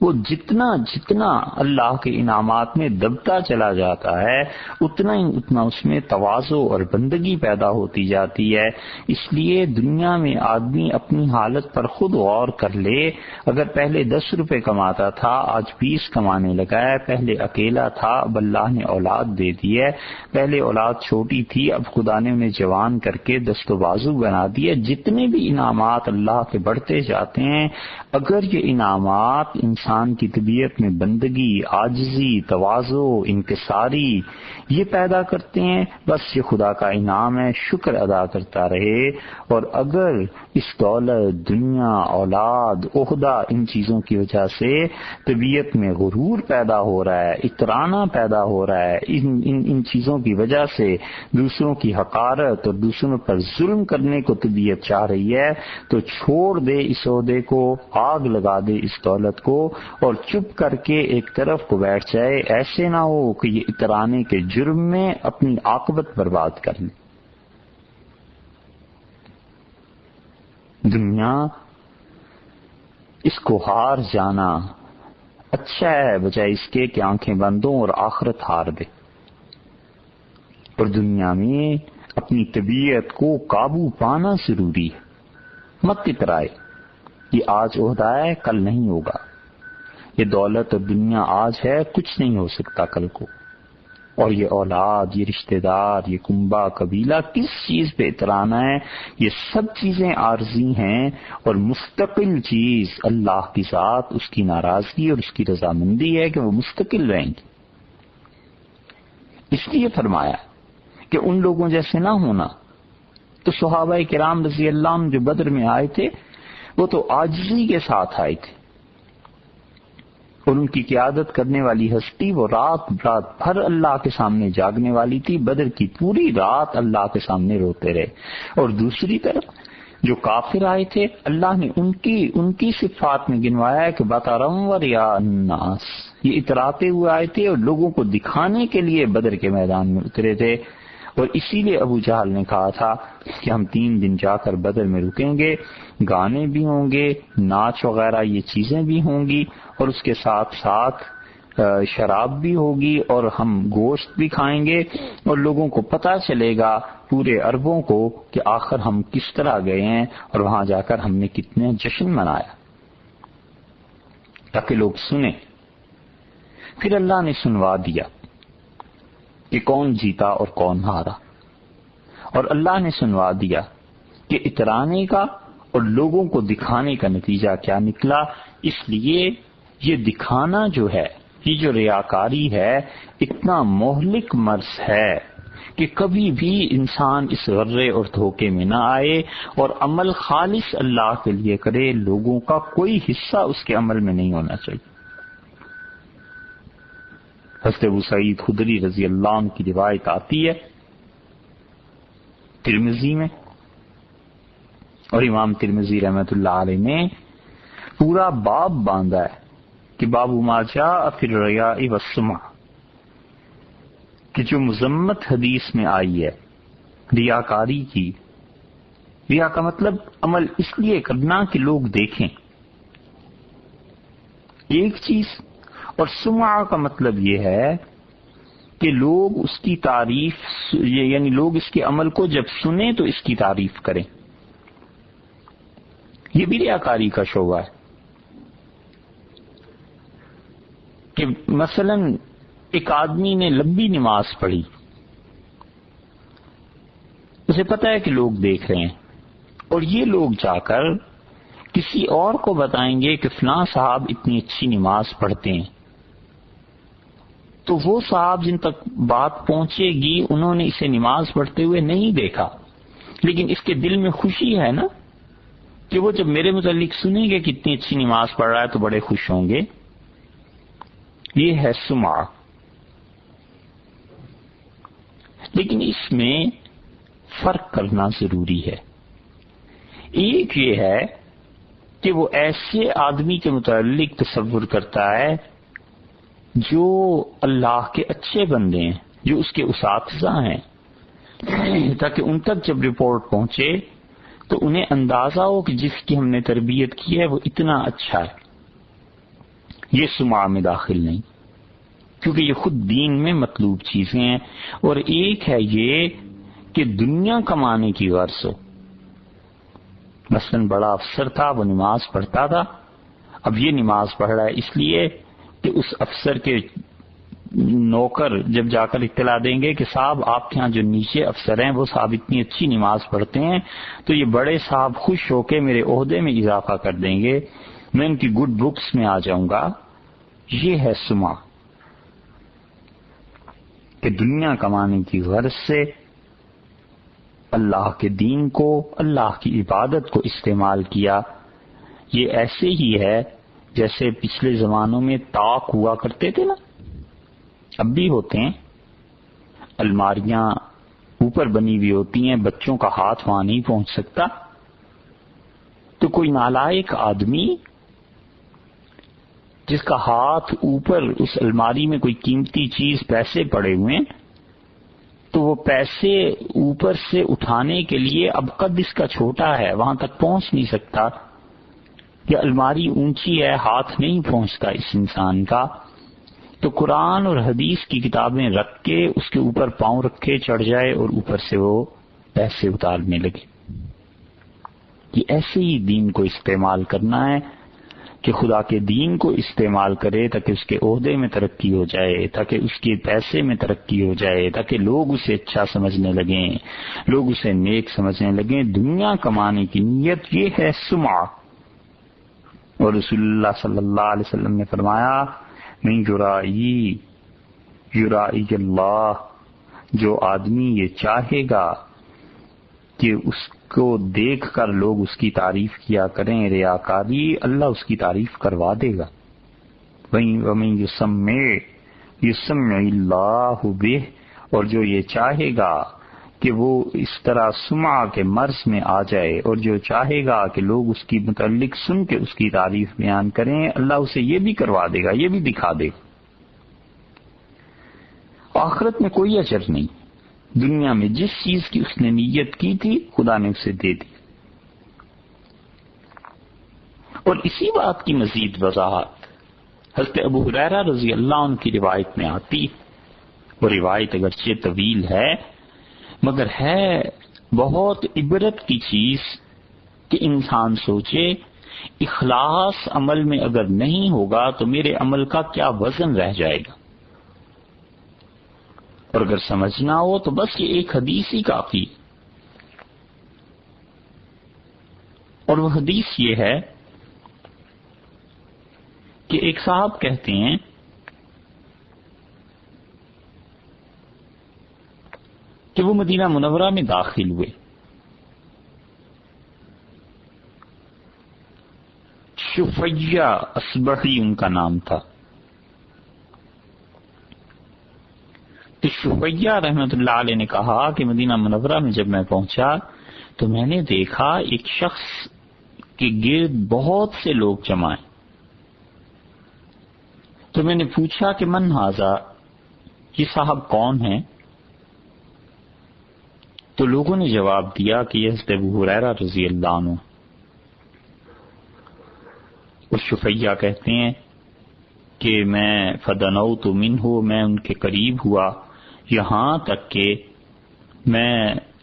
وہ جتنا جتنا اللہ کے انعامات میں دبتا چلا جاتا ہے اتنا ہی اتنا اس میں تواضع اور بندگی پیدا ہوتی جاتی ہے۔ اس لیے دنیا میں آدمی اپنی حالت پر خود غور کر لے، اگر پہلے 10 روپے کماتا تھا آج 20 کمانے لگا ہے، پہلے اکیلا تھا اب اللہ نے اولاد دے دی ہے، پہلے اولاد چھوٹی تھی اب خدا نے انہیں جوان کر کے دست و بازو بنا دی ہے، جتنے بھی انعامات اللہ کے بڑھتے جاتے ہیں، اگر یہ انعامات انسان کی طبیعت میں بندگی، عاجزی، تواضع، انکساری یہ پیدا کرتے ہیں، بس یہ خدا کا انعام ہے، شکر ادا کرتا رہے۔ اور اگر اس دولت، دنیا، اولاد، عہدہ، ان چیزوں کی وجہ سے طبیعت میں غرور پیدا ہو رہا ہے، اترانا پیدا ہو رہا ہے، ان چیزوں کی وجہ سے دوسروں کی حقارت اور دوسروں پر ظلم کرنے کو طبیعت چاہ رہی ہے، تو چھوڑ دے اس عہدے کو، آگ لگا دے اس دولت کو، اور چپ کر کے ایک طرف کو بیٹھ جائے۔ ایسے نہ ہو کہ یہ اترانے کے جرم میں اپنی عاقبت برباد کر لے۔ دنیا اس کو ہار جانا اچھا ہے بجائے اس کے کہ آنکھیں بندوں اور آخرت ہار دے۔ اور دنیا میں اپنی طبیعت کو قابو پانا ضروری ہے، مت اترائے۔ یہ آج عہدہ ہے کل نہیں ہوگا، یہ دولت اور دنیا آج ہے کچھ نہیں ہو سکتا کل کو۔ اور یہ اولاد، یہ رشتہ دار، یہ کنبہ قبیلہ کس چیز پہ اترانا ہے، یہ سب چیزیں عارضی ہیں، اور مستقل چیز اللہ کی ذات، اس کی ناراضگی اور اس کی رضامندی ہے کہ وہ مستقل رہیں گے۔ اس لیے فرمایا کہ ان لوگوں جیسے نہ ہونا۔ تو صحابہ کرام رضی اللہ عنہ جو بدر میں آئے تھے وہ تو عاجزی کے ساتھ آئے تھے، اور ان کی قیادت کرنے والی ہستی وہ رات بھر اللہ کے سامنے جاگنے والی تھی، بدر کی پوری رات اللہ کے سامنے روتے رہے۔ اور دوسری طرف جو کافر آئے تھے اللہ نے ان کی صفات میں گنوایا ہے کہ بَطَرًا یا الناس، یہ اتراتے ہوئے آئے تھے اور لوگوں کو دکھانے کے لیے بدر کے میدان میں اترے تھے۔ اور اسی لیے ابو جہل نے کہا تھا کہ ہم 3 دن جا کر بدر میں رکیں گے، گانے بھی ہوں گے، ناچ وغیرہ یہ چیزیں بھی ہوں گی، اور اس کے ساتھ ساتھ شراب بھی ہوگی، اور ہم گوشت بھی کھائیں گے، اور لوگوں کو پتہ چلے گا پورے عربوں کو کہ آخر ہم کس طرح گئے ہیں اور وہاں جا کر ہم نے کتنے جشن منایا، تاکہ لوگ سنیں۔ پھر اللہ نے سنوا دیا کہ کون جیتا اور کون ہارا، اور اللہ نے سنوا دیا کہ اترانے کا اور لوگوں کو دکھانے کا نتیجہ کیا نکلا۔ اس لیے یہ دکھانا جو ہے، یہ جو ریاکاری ہے، اتنا مہلک مرض ہے کہ کبھی بھی انسان اس غرے اور دھوکے میں نہ آئے اور عمل خالص اللہ کے لیے کرے، لوگوں کا کوئی حصہ اس کے عمل میں نہیں ہونا چاہیے۔ حضرت ابو سعید خدری رضی اللہ عنہ کی روایت آتی ہے ترمذی میں، اور امام ترمذی رحمۃ اللہ علیہ نے پورا باب باندھا ہے کہ باب ما جاء فی الریاء والسمعہ، کہ جو مذمت حدیث میں آئی ہے ریاکاری کی۔ ریا کا مطلب عمل اس لیے کرنا کہ لوگ دیکھیں، ایک چیز، اور سمعہ کا مطلب یہ ہے کہ لوگ اس کی تعریف، یعنی لوگ اس کے عمل کو جب سنیں تو اس کی تعریف کریں، یہ بھی ریاکاری کا شعبہ ہے۔ کہ مثلا ایک آدمی نے لمبی نماز پڑھی، اسے پتہ ہے کہ لوگ دیکھ رہے ہیں، اور یہ لوگ جا کر کسی اور کو بتائیں گے کہ فلاں صاحب اتنی اچھی نماز پڑھتے ہیں، تو وہ صاحب جن تک بات پہنچے گی انہوں نے اسے نماز پڑھتے ہوئے نہیں دیکھا، لیکن اس کے دل میں خوشی ہے نا کہ وہ جب میرے متعلق سنیں گے کہ اتنی اچھی نماز پڑھ رہا ہے تو بڑے خوش ہوں گے۔ یہ ہے سمعہ۔ لیکن اس میں فرق کرنا ضروری ہے۔ ایک یہ ہے کہ وہ ایسے آدمی کے متعلق تصور کرتا ہے جو اللہ کے اچھے بندے ہیں، جو اس کے اساتذہ ہیں، تاکہ ان تک جب رپورٹ پہنچے تو انہیں اندازہ ہو کہ جس کی ہم نے تربیت کی ہے وہ اتنا اچھا ہے۔ یہ سمعہ میں داخل نہیں، کیونکہ یہ خود دین میں مطلوب چیزیں ہیں۔ اور ایک ہے یہ کہ دنیا کمانے کی غرض ہو، مثلا بڑا افسر تھا، وہ نماز پڑھتا تھا، اب یہ نماز پڑھ رہا ہے اس لیے کہ اس افسر کے نوکر جب جا کر اطلاع دیں گے کہ صاحب آپ کے ہاں جو نیچے افسر ہیں وہ صاحب اتنی اچھی نماز پڑھتے ہیں، تو یہ بڑے صاحب خوش ہو کے میرے عہدے میں اضافہ کر دیں گے، میں ان کی گڈ بکس میں آ جاؤں گا۔ یہ ہے سمعہ، کہ دنیا کمانے کی غرض سے اللہ کے دین کو، اللہ کی عبادت کو استعمال کیا۔ یہ ایسے ہی ہے جیسے پچھلے زمانوں میں طاق ہوا کرتے تھے نا، اب بھی ہوتے ہیں، الماریاں اوپر بنی ہوئی ہوتی ہیں، بچوں کا ہاتھ وہاں نہیں پہنچ سکتا، تو کوئی نالائق آدمی جس کا ہاتھ اوپر اس الماری میں کوئی قیمتی چیز، پیسے پڑے ہوئے ہیں، تو وہ پیسے اوپر سے اٹھانے کے لیے اب قد اس کا چھوٹا ہے، وہاں تک پہنچ نہیں سکتا، یا الماری اونچی ہے، ہاتھ نہیں پہنچتا اس انسان کا، تو قرآن اور حدیث کی کتابیں رکھ کے اس کے اوپر پاؤں رکھے چڑھ جائے اور اوپر سے وہ پیسے اتارنے لگے۔ یہ ایسے ہی دین کو استعمال کرنا ہے کہ خدا کے دین کو استعمال کرے تاکہ اس کے عہدے میں ترقی ہو جائے، تاکہ اس کے پیسے میں ترقی ہو جائے، تاکہ لوگ اسے اچھا سمجھنے لگیں، لوگ اسے نیک سمجھنے لگیں۔ دنیا کمانے کی نیت یہ ہے سمعہ۔ اور رسول اللہ صلی اللہ علیہ وسلم نے فرمایا من یرائی اللہ، جو آدمی یہ چاہے گا کہ اس کو دیکھ کر لوگ اس کی تعریف کیا کریں، ریاکاری، اللہ اس کی تعریف کروا دے گا۔ وَمَن یسمع اللہ بہ، اور جو یہ چاہے گا کہ وہ اس طرح سمعہ کے مرض میں آ جائے، اور جو چاہے گا کہ لوگ اس کی متعلق سن کے اس کی تعریف بیان کریں، اللہ اسے یہ بھی کروا دے گا، یہ بھی دکھا دے گا۔ آخرت میں کوئی اجر نہیں، دنیا میں جس چیز کی اس نے نیت کی تھی خدا نے اسے دے دی۔ اور اسی بات کی مزید وضاحت حضرت ابو ہریرہ رضی اللہ عنہ کی روایت میں آتی، وہ روایت اگرچہ طویل ہے مگر ہے بہت عبرت کی چیز کہ انسان سوچے اخلاص عمل میں اگر نہیں ہوگا تو میرے عمل کا کیا وزن رہ جائے گا۔ اور اگر سمجھنا ہو تو بس یہ ایک حدیث ہی کافی، اور وہ حدیث یہ ہے کہ ایک صاحب کہتے ہیں کہ وہ مدینہ منورہ میں داخل ہوئے، شفیہ اصبحی ان کا نام تھا۔ تو شفیہ رحمۃ اللہ علیہ نے کہا کہ مدینہ منورہ میں جب میں پہنچا تو میں نے دیکھا ایک شخص کے گرد بہت سے لوگ جمع ہیں۔ تو میں نے پوچھا کہ من ھذا، یہ صاحب کون ہیں؟ تو لوگوں نے جواب دیا کہ یہ حضرت ابو ہریرہ رضی اللہ عنہ۔ اس شفیہ کہتے ہیں کہ میں فدنوت منہ، میں ان کے قریب ہوا یہاں تک کہ میں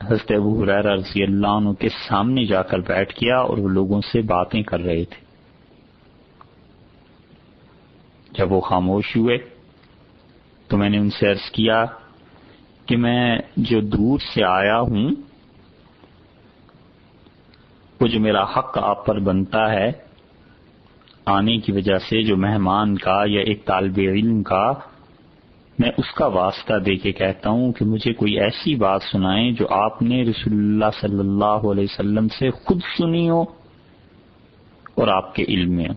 حضرت ابو ہریرہ رضی اللہ عنہ کے سامنے جا کر بیٹھ گیا اور وہ لوگوں سے باتیں کر رہے تھے۔ جب وہ خاموش ہوئے تو میں نے ان سے عرض کیا کہ میں جو دور سے آیا ہوں، وہ جو میرا حق آپ پر بنتا ہے آنے کی وجہ سے، جو مہمان کا یا ایک طالب علم کا، میں اس کا واسطہ دے کے کہتا ہوں کہ مجھے کوئی ایسی بات سنائیں جو آپ نے رسول اللہ صلی اللہ علیہ وسلم سے خود سنی ہو اور آپ کے علم میں ہو۔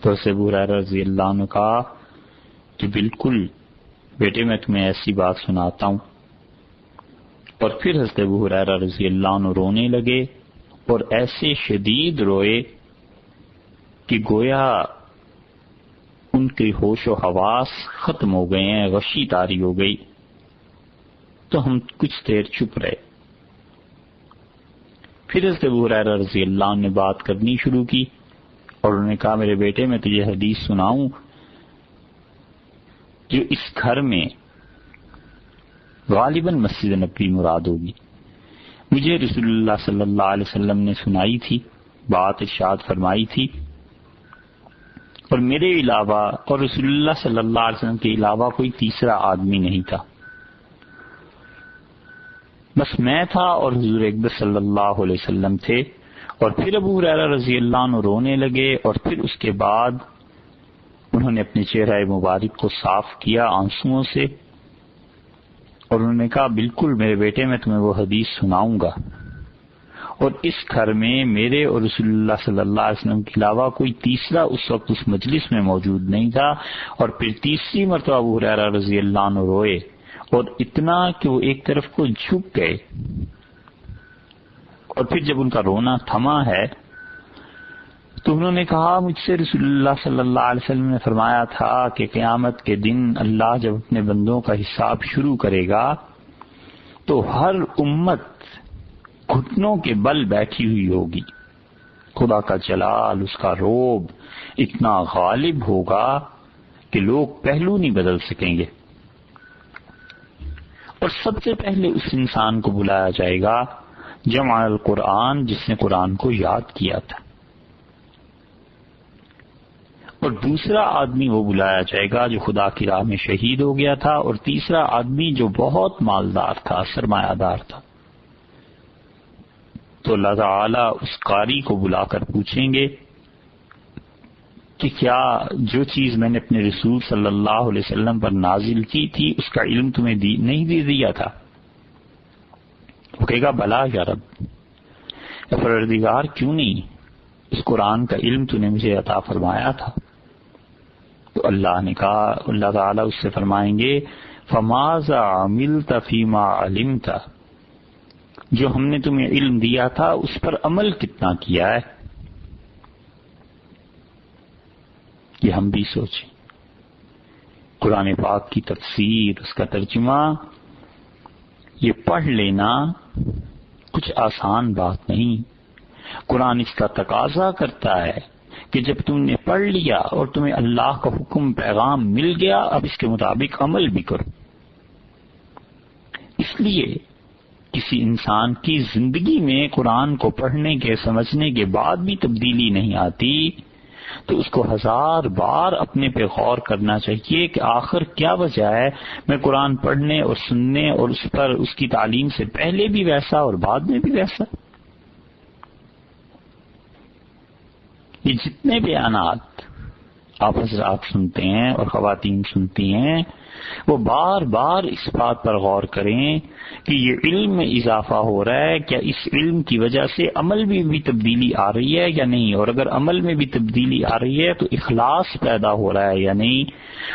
تو حضرت ابو ہریرہ رضی اللہ عنہ کہا کہ بالکل بیٹے میں تمہیں ایسی بات سناتا ہوں۔ اور پھر حضرت ابو ہریرہ رضی اللہ عنہ رونے لگے، اور ایسے شدید روئے کہ گویا ان کے ہوش و حواس ختم ہو گئے ہیں، غشی طاری ہو گئی۔ تو ہم کچھ دیر چپ رہے۔ پھر حضرت ابو ہریرہ رضی اللہ عنہ نے بات کرنی شروع کی، اور انہوں نے کہا میرے بیٹے میں تجھے حدیث سناؤں جو اس گھر میں غالباً مسجد نبوی مراد ہوگی، مجھے رسول اللہ صلی اللہ علیہ وسلم نے سنائی تھی، بات ارشاد فرمائی تھی، اور میرے علاوہ اور رسول اللہ صلی اللہ علیہ وسلم کے علاوہ کوئی تیسرا آدمی نہیں تھا، بس میں تھا اور حضور اکبر صلی اللہ علیہ وسلم تھے۔ اور پھر ابو ہریرہ رضی اللہ عنہ رونے لگے، اور پھر اس کے بعد انہوں نے اپنے چہرہ مبارک کو صاف کیا آنسوؤں سے، اور انہوں نے کہا بالکل میرے بیٹے میں تمہیں وہ حدیث سناؤں گا، اور اس گھر میں میرے اور رسول اللہ صلی اللہ علیہ وسلم کے علاوہ کوئی تیسرا اس وقت اس مجلس میں موجود نہیں تھا۔ اور پھر تیسری مرتبہ ابو ہریرہ رضی اللہ عنہ روئے، اور اتنا کہ وہ ایک طرف کو جھک گئے۔ اور پھر جب ان کا رونا تھما ہے تو انہوں نے کہا مجھ سے رسول اللہ صلی اللہ علیہ وسلم نے فرمایا تھا کہ قیامت کے دن اللہ جب اپنے بندوں کا حساب شروع کرے گا تو ہر امت گھٹنوں کے بل بیٹھی ہوئی ہوگی، خدا کا جلال، اس کا روب اتنا غالب ہوگا کہ لوگ پہلو نہیں بدل سکیں گے، اور سب سے پہلے اس انسان کو بلایا جائے گا جمع القرآن جس نے قرآن کو یاد کیا تھا۔ اور دوسرا آدمی وہ بلایا جائے گا جو خدا کی راہ میں شہید ہو گیا تھا، اور تیسرا آدمی جو بہت مالدار تھا، سرمایہ دار تھا۔ تو اللہ تعالیٰ اس قاری کو بلا کر پوچھیں گے کہ کیا جو چیز میں نے اپنے رسول صلی اللہ علیہ وسلم پر نازل کی تھی اس کا علم تمہیں نہیں دے دیا تھا؟ وہ کہے گا بلا یا رب، اے پروردگار کیوں نہیں، اس قرآن کا علم تو نے مجھے عطا فرمایا تھا۔ تو اللہ نے کہا، اللہ تعالیٰ اس سے فرمائیں گے فماذا عملت فیما علمت، جو ہم نے تمہیں علم دیا تھا اس پر عمل کتنا کیا ہے؟ یہ ہم بھی سوچیں۔ قرآن پاک کی تفسیر، اس کا ترجمہ، یہ پڑھ لینا کچھ آسان بات نہیں۔ قرآن اس کا تقاضا کرتا ہے کہ جب تم نے پڑھ لیا اور تمہیں اللہ کا حکم پیغام مل گیا، اب اس کے مطابق عمل بھی کرو۔ اس لیے کسی انسان کی زندگی میں قرآن کو پڑھنے کے سمجھنے کے بعد بھی تبدیلی نہیں آتی تو اس کو 1000 بار اپنے پہ غور کرنا چاہیے کہ آخر کیا وجہ ہے میں قرآن پڑھنے اور سننے اور اس پر اس کی تعلیم سے پہلے بھی ویسا اور بعد میں بھی ویسا۔ یہ جتنے بیانات آپ حضرات سنتے ہیں اور خواتین سنتی ہیں، وہ بار بار اس بات پر غور کریں کہ یہ علم میں اضافہ ہو رہا ہے، کیا اس علم کی وجہ سے عمل میں بھی تبدیلی آ رہی ہے یا نہیں، اور اگر عمل میں بھی تبدیلی آ رہی ہے تو اخلاص پیدا ہو رہا ہے یا نہیں۔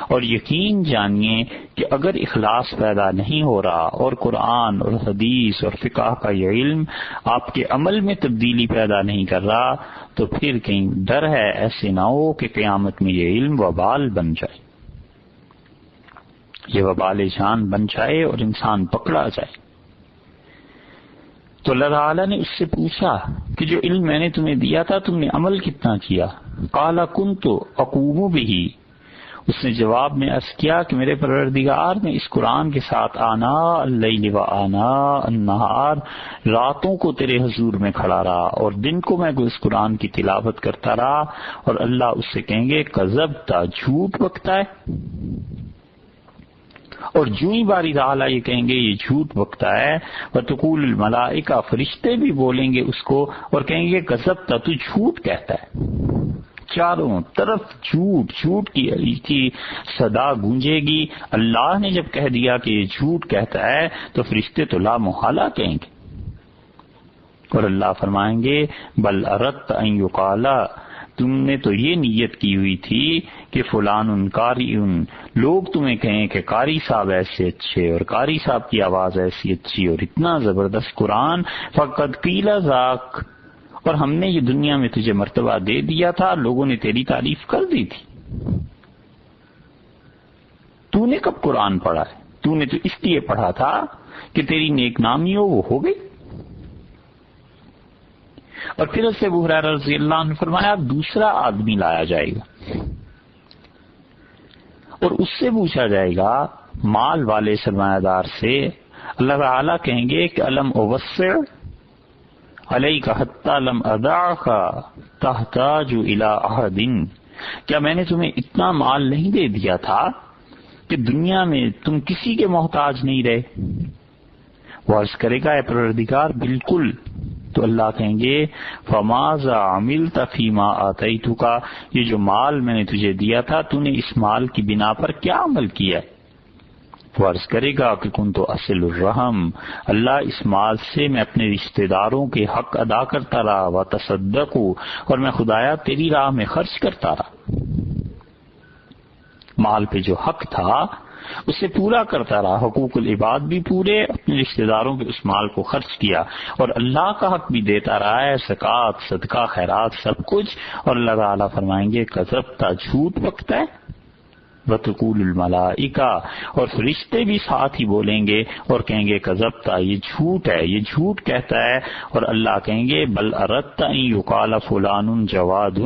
اور یقین جانیے کہ اگر اخلاص پیدا نہیں ہو رہا اور قرآن اور حدیث اور فقہ کا یہ علم آپ کے عمل میں تبدیلی پیدا نہیں کر رہا تو پھر کہیں ڈر ہے ایسے نہ ہو کہ قیامت میں یہ علم وبال بن جائے، یہ وبال جان بن جائے اور انسان پکڑا جائے۔ تو اللہ تعالیٰ نے اس سے پوچھا کہ جو علم میں نے تمہیں دیا تھا تم نے عمل کتنا کیا؟ قال كنت اقوم به، اس نے جواب میں عرض کیا کہ میرے پروردگار میں اس قرآن کے ساتھ آناء اللیل و آناء النہار، راتوں کو تیرے حضور میں کھڑا رہا اور دن کو میں اس قرآن کی تلاوت کرتا رہا۔ اور اللہ اس سے کہیں گے کذبت، جھوٹ بکتا ہے۔ اور جو ہی باری تعالیٰ یہ کہیں گے یہ جھوٹ بکتا ہے، وتقول الملائکہ، فرشتے بھی بولیں گے اس کو اور کہیں گے کذبت، تو جھوٹ کہتا ہے۔ چاروں طرف جھوٹ جھوٹ کی صدا گونجے گی۔ اللہ نے جب کہہ دیا کہ یہ جھوٹ کہتا ہے تو فرشتے تو لا محالہ کہیں گے۔ اور اللہ فرمائیں گے بل اردت ان یقال، تم نے تو یہ نیت کی ہوئی تھی کہ فلان قاری، لوگ تمہیں کہیں کہ قاری صاحب ایسے اچھے اور قاری صاحب کی آواز ایسی اچھی اور اتنا زبردست قرآن، فقد قیل ذاک، اور ہم نے یہ دنیا میں تجھے مرتبہ دے دیا تھا، لوگوں نے تیری تعریف کر دی تھی۔ تو نے کب قرآن پڑھا ہے؟ تو نے تو اس لیے پڑھا تھا کہ تیری نیک نامی وہ ہو گئی۔ اور پھر اس سے ابو ہریرہ رضی اللہ عنہ نے فرمایا دوسرا آدمی لایا جائے گا اور اس سے پوچھا جائے گا مال والے سرمایہ دار سے، اللہ تعالیٰ کہیں گے کہ الم اوسع علیک حتی لم ادعک تحتاج الی احد، کیا میں نے تمہیں اتنا مال نہیں دے دیا تھا کہ دنیا میں تم کسی کے محتاج نہیں رہے؟ وہ عرض کرے گا اے پروردگار بالکل۔ تو اللہ کہیں گے فماذا عملت فیما آتیتک، یہ جو مال میں نے تجھے دیا تھا تو نے اس مال کی بنا پر کیا عمل کیا؟ وہ عرض کرے گا کہ کنت اصل الرحم، اللہ اس مال سے میں اپنے رشتہ داروں کے حق ادا کرتا رہا، وتصدق، اور میں خدایا تیری راہ میں خرچ کرتا رہا، مال پہ جو حق تھا اسے پورا کرتا رہا، حقوق العباد بھی پورے، اپنے رشتہ داروں کے اس مال کو خرچ کیا اور اللہ کا حق بھی دیتا رہا ہے، زکوٰۃ، صدقہ، خیرات، سب کچھ۔ اور اللہ تعالیٰ فرمائیں گے کذبت، جھوٹ بکتا ہے، وتقول الملائکہ، اور فرشتے بھی ساتھ ہی بولیں گے اور کہیں گے کذبت، یہ جھوٹ ہے، یہ جھوٹ کہتا ہے۔ اور اللہ کہیں گے بل اردت ان یقال فلان جواد،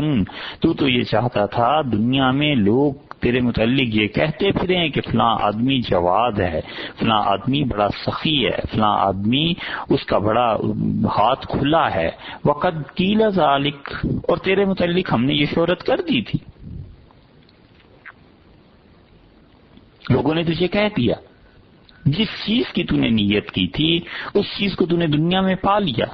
تو یہ چاہتا تھا دنیا میں لوگ تیرے متعلق یہ کہتے پھریں کہ فلاں آدمی جواد ہے، فلاں آدمی بڑا سخی ہے، فلاں آدمی اس کا بڑا ہاتھ کھلا ہے، وقد قیل ذالک، اور تیرے متعلق ہم نے یہ شہرت کر دی تھی۔ لوگوں نے تجھے کہہ دیا، جس چیز کی تو نے نیت کی تھی اس چیز کو تو نے دنیا میں پا لیا۔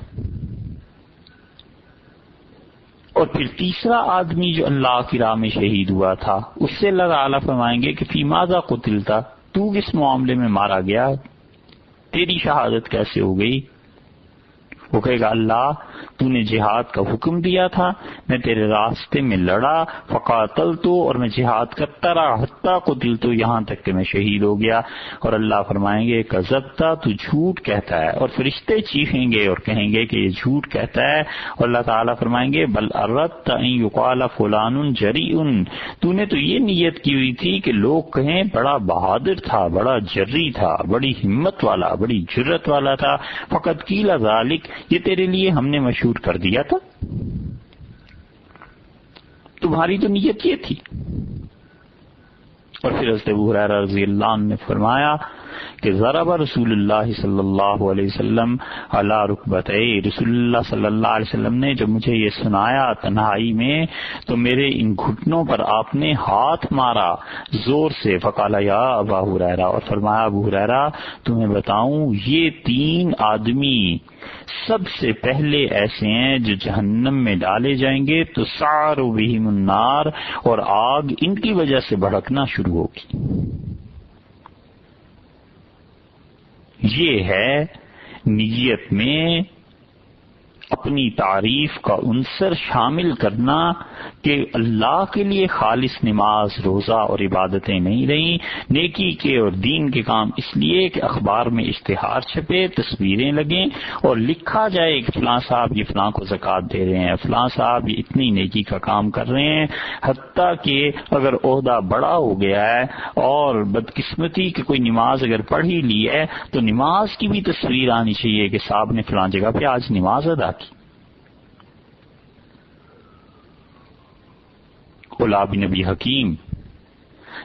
اور پھر تیسرا آدمی جو اللہ کی راہ میں شہید ہوا تھا، اس سے اللہ تعالیٰ فرمائیں گے کہ فی ماذا قتلتا، تو کس معاملے میں مارا گیا، تیری شہادت کیسے ہو گئی؟ وہ کہے گا اللہ تو نے جہاد کا حکم دیا تھا، میں تیرے راستے میں لڑا، فقاتلت، اور میں جہاد کرتا رہا حتیٰ قتلت، یہاں تک کہ میں شہید ہو گیا۔ اور اللہ فرمائیں گے کذبتا، تو جھوٹ کہتا ہے، اور فرشتے چیخیں گے اور کہیں گے کہ یہ جھوٹ کہتا ہے۔ اور اللہ تعالیٰ فرمائیں گے بل اردت ان یقال فلان جریء، تو نے تو یہ نیت کی ہوئی تھی کہ لوگ کہیں بڑا بہادر تھا، بڑا جری تھا، بڑی ہمت والا، بڑی جرت والا تھا، فقط قیل ذالک، یہ تیرے لیے ہم نے مشہور کر دیا تھا، تمہاری تو نیت یہ تھی۔ اور پھر حضرت ابو ہریرہ رضی اللہ عنہ نے فرمایا کہ ضرب رسول اللہ صلی اللہ علیہ وسلم علی رکبتیہ، رسول اللہ صلی اللہ علیہ وسلم نے جب مجھے یہ سنایا تنہائی میں تو میرے ان گھٹنوں پر آپ نے ہاتھ مارا زور سے، فقال یا ابا ہریرہ، اور فرمایا ابو ہریرہ تمہیں بتاؤں یہ 3 آدمی سب سے پہلے ایسے ہیں جو جہنم میں ڈالے جائیں گے تو سعر بہم النار، اور آگ ان کی وجہ سے بھڑکنا شروع ہوگی۔ یہ ہے نیت میں اپنی تعریف کا عنصر شامل کرنا کہ اللہ کے لیے خالص نماز، روزہ اور عبادتیں نہیں رہیں، نیکی کے اور دین کے کام اس لیے کہ اخبار میں اشتہار چھپے، تصویریں لگیں اور لکھا جائے کہ فلاں صاحب یہ فلاں کو زکوٰۃ دے رہے ہیں، فلاں صاحب یہ اتنی نیکی کا کام کر رہے ہیں، حتیٰ کہ اگر عہدہ بڑا ہو گیا ہے اور بدقسمتی کہ کوئی نماز اگر پڑھ ہی لی ہے تو نماز کی بھی تصویر آنی چاہیے کہ صاحب نے فلاں جگہ پہ آج نماز ادا کی۔ اولا بن نبی حکیم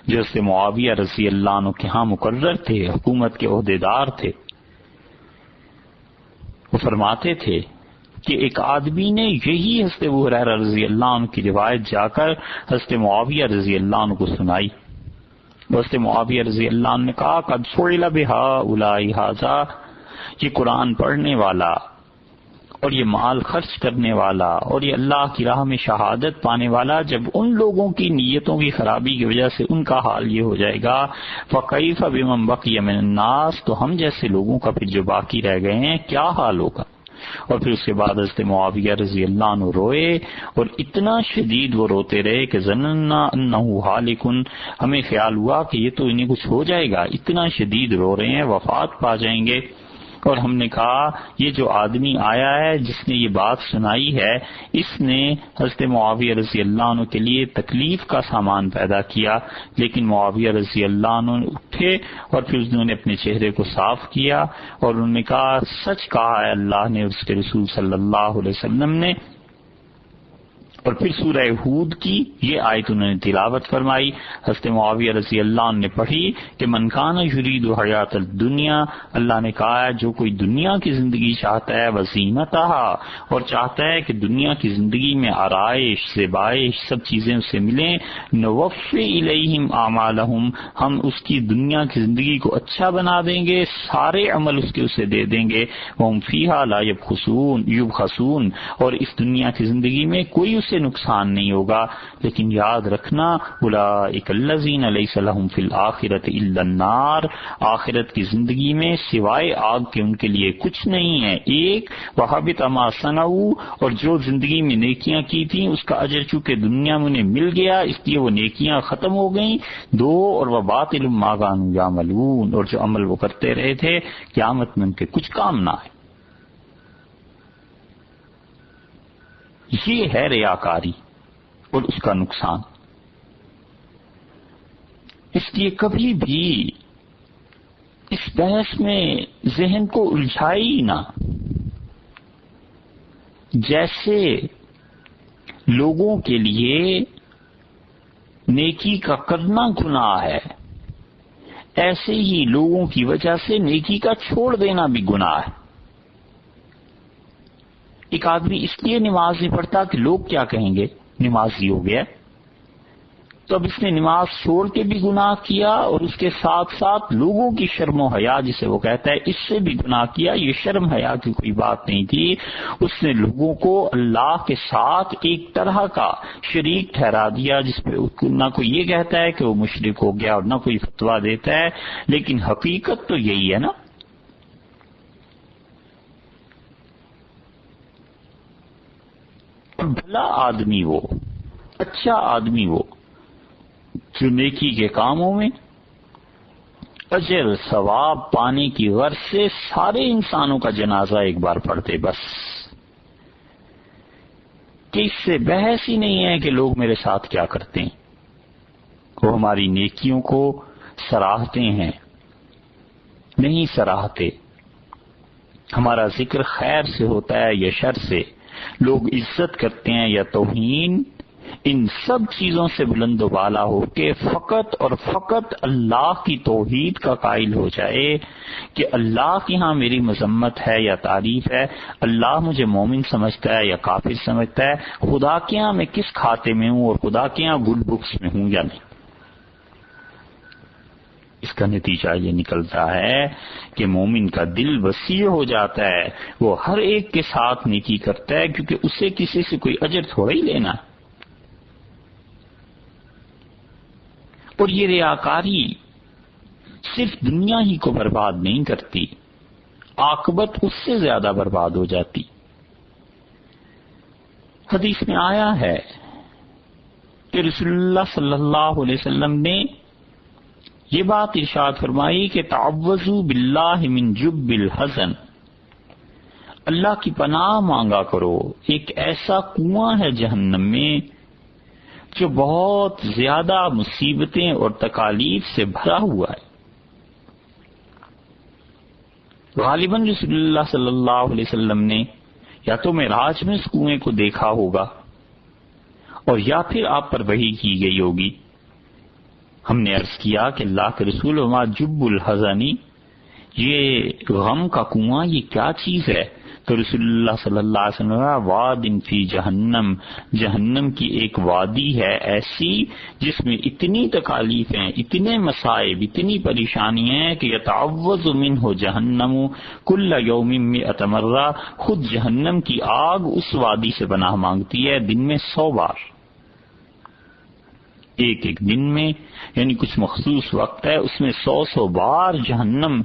جو سے معاویہ رضی اللہ عنہ کے ہاں مقرر تھے، حکومت کے عہدیدار تھے، وہ فرماتے تھے کہ ایک آدمی نے یہی حضرت ابو ہریرہ رضی اللہ عنہ کی روایت جا کر حضرت معاویہ رضی اللہ عنہ کو سنائی۔ حضرت معاویہ رضی اللہ عنہ نے کہا قد فعل بہؤلاء ھذا، یہ قرآن پڑھنے والا اور یہ مال خرچ کرنے والا اور یہ اللہ کی راہ میں شہادت پانے والا، جب ان لوگوں کی نیتوں کی خرابی کی وجہ سے ان کا حال یہ ہو جائے گا فَكَيْفَ بِمَنْ بَقِيَ مِنَ النَّاسِ، تو ہم جیسے لوگوں کا پھر جو باقی رہ گئے ہیں کیا حال ہوگا۔ اور پھر اس کے بعد حضرت معاویہ رضی اللہ عنہ روئے اور اتنا شدید وہ روتے رہے کہ ظننا انہ ہالک، ہمیں خیال ہوا کہ یہ تو انہیں کچھ ہو جائے گا، اتنا شدید رو رہے ہیں وفات پا جائیں گے۔ اور ہم نے کہا یہ جو آدمی آیا ہے جس نے یہ بات سنائی ہے اس نے حضرت معاویہ رضی اللہ عنہ کے لیے تکلیف کا سامان پیدا کیا، لیکن معاویہ رضی اللہ عنہ اٹھے اور پھر انہوں نے اپنے چہرے کو صاف کیا اور انہوں نے کہا سچ کہا ہے اللہ نے، اس کے رسول صلی اللہ علیہ وسلم نے۔ اور پھر سورہ ہود کی یہ آیت انہوں نے تلاوت فرمائی، حضرت معاویہ رضی اللہ عنہ نے پڑھی کہ من کان یرید حیات الدنیا، اللہ نے کہا ہے جو کوئی دنیا کی زندگی چاہتا ہے وزینتہا، اور چاہتا ہے کہ دنیا کی زندگی میں آرائش، زیبائش، سب چیزیں اسے ملیں، نوفی الیہم اعمالہم، ہم اس کی دنیا کی زندگی کو اچھا بنا دیں گے، سارے عمل اس کے اسے دے دیں گے، وہم فیہا لا یبخسون، اور اس دنیا کی زندگی میں کوئی اسے نقصان نہیں ہوگا۔ لیکن یاد رکھنا اولئک الذین لیس لہم فی الآخرۃ الا النار، آخرت کی زندگی میں سوائے آگ کے ان کے لیے کچھ نہیں ہے۔ ایک وحبط ما صنعوا، اور جو زندگی میں نیکیاں کی تھیں اس کا اجر چونکہ دنیا میں انہیں مل گیا اس لیے وہ نیکیاں ختم ہو گئیں۔ دو اور وباطل ما کانوا یعملون، اور جو عمل وہ کرتے رہے تھے قیامت میں ان کے کچھ کام نہ آئے۔ یہ ہے ریاکاری اور اس کا نقصان۔ اس لیے کبھی بھی اس بحث میں ذہن کو الجھائی نہ، جیسے لوگوں کے لیے نیکی کا کرنا گناہ ہے ایسے ہی لوگوں کی وجہ سے نیکی کا چھوڑ دینا بھی گناہ ہے۔ ایک آدمی اس لیے نماز نہیں پڑھتا کہ لوگ کیا کہیں گے، نمازی ہو گیا، تو اب اس نے نماز چھوڑ کے بھی گناہ کیا اور اس کے ساتھ ساتھ لوگوں کی شرم و حیا جسے وہ کہتا ہے اس سے بھی گناہ کیا. یہ شرم حیا کی کوئی بات نہیں تھی. اس نے لوگوں کو اللہ کے ساتھ ایک طرح کا شریک ٹھہرا دیا جس پہ نہ کوئی یہ کہتا ہے کہ وہ مشرک ہو گیا اور نہ کوئی فتویٰ دیتا ہے، لیکن حقیقت تو یہی ہے نا. بھلا آدمی وہ، اچھا آدمی وہ جو نیکی کے کاموں میں اجر ثواب پانے کی غرض سے سارے انسانوں کا جنازہ ایک بار پڑھتے، بس کہ اس سے بحث ہی نہیں ہے کہ لوگ میرے ساتھ کیا کرتے ہیں. وہ ہماری نیکیوں کو سراہتے ہیں، نہیں سراہتے. ہمارا ذکر خیر سے ہوتا ہے یا شر سے، لوگ عزت کرتے ہیں یا توہین، ان سب چیزوں سے بلند و بالا ہو کے فقط اور فقط اللہ کی توحید کا قائل ہو جائے کہ اللہ کے ہاں میری مذمت ہے یا تعریف ہے، اللہ مجھے مومن سمجھتا ہے یا کافر سمجھتا ہے، خدا کے ہاں میں کس کھاتے میں ہوں اور خدا کے ہاں گڈ بکس میں ہوں یا نہیں. اس کا نتیجہ یہ نکلتا ہے کہ مومن کا دل وسیع ہو جاتا ہے، وہ ہر ایک کے ساتھ نیکی کرتا ہے کیونکہ اسے کسی سے کوئی اجر تھوڑا ہی لینا. اور یہ ریاکاری صرف دنیا ہی کو برباد نہیں کرتی، عاقبت اس سے زیادہ برباد ہو جاتی. حدیث میں آیا ہے کہ رسول اللہ صلی اللہ علیہ وسلم نے یہ بات ارشاد فرمائی کہ تعوذوا باللہ من جب الحزن، اللہ کی پناہ مانگا کرو. ایک ایسا کنواں ہے جہنم میں جو بہت زیادہ مصیبتیں اور تکالیف سے بھرا ہوا ہے. غالباً رسول اللہ صلی اللہ علیہ وسلم نے یا تو معراج میں اس کنویں کو دیکھا ہوگا اور یا پھر آپ پر وحی کی گئی ہوگی. ہم نے عرض کیا کہ اللہ کے رسول وما جب الحزنی، یہ غم کا کنواں یہ کیا چیز ہے؟ تو رسول اللہ صلی اللہ علیہ وسلم واد فی جہنم، جہنم کی ایک وادی ہے ایسی جس میں اتنی تکالیفیں، اتنے مصائب، اتنی پریشانی ہیں کہ یتعوذ منہ جہنم کل یوم مئۃ مرہ، خود جہنم کی آگ اس وادی سے پناہ مانگتی ہے دن میں 100 بار. ایک ایک دن میں، یعنی کچھ مخصوص وقت ہے اس میں 100 بار جہنم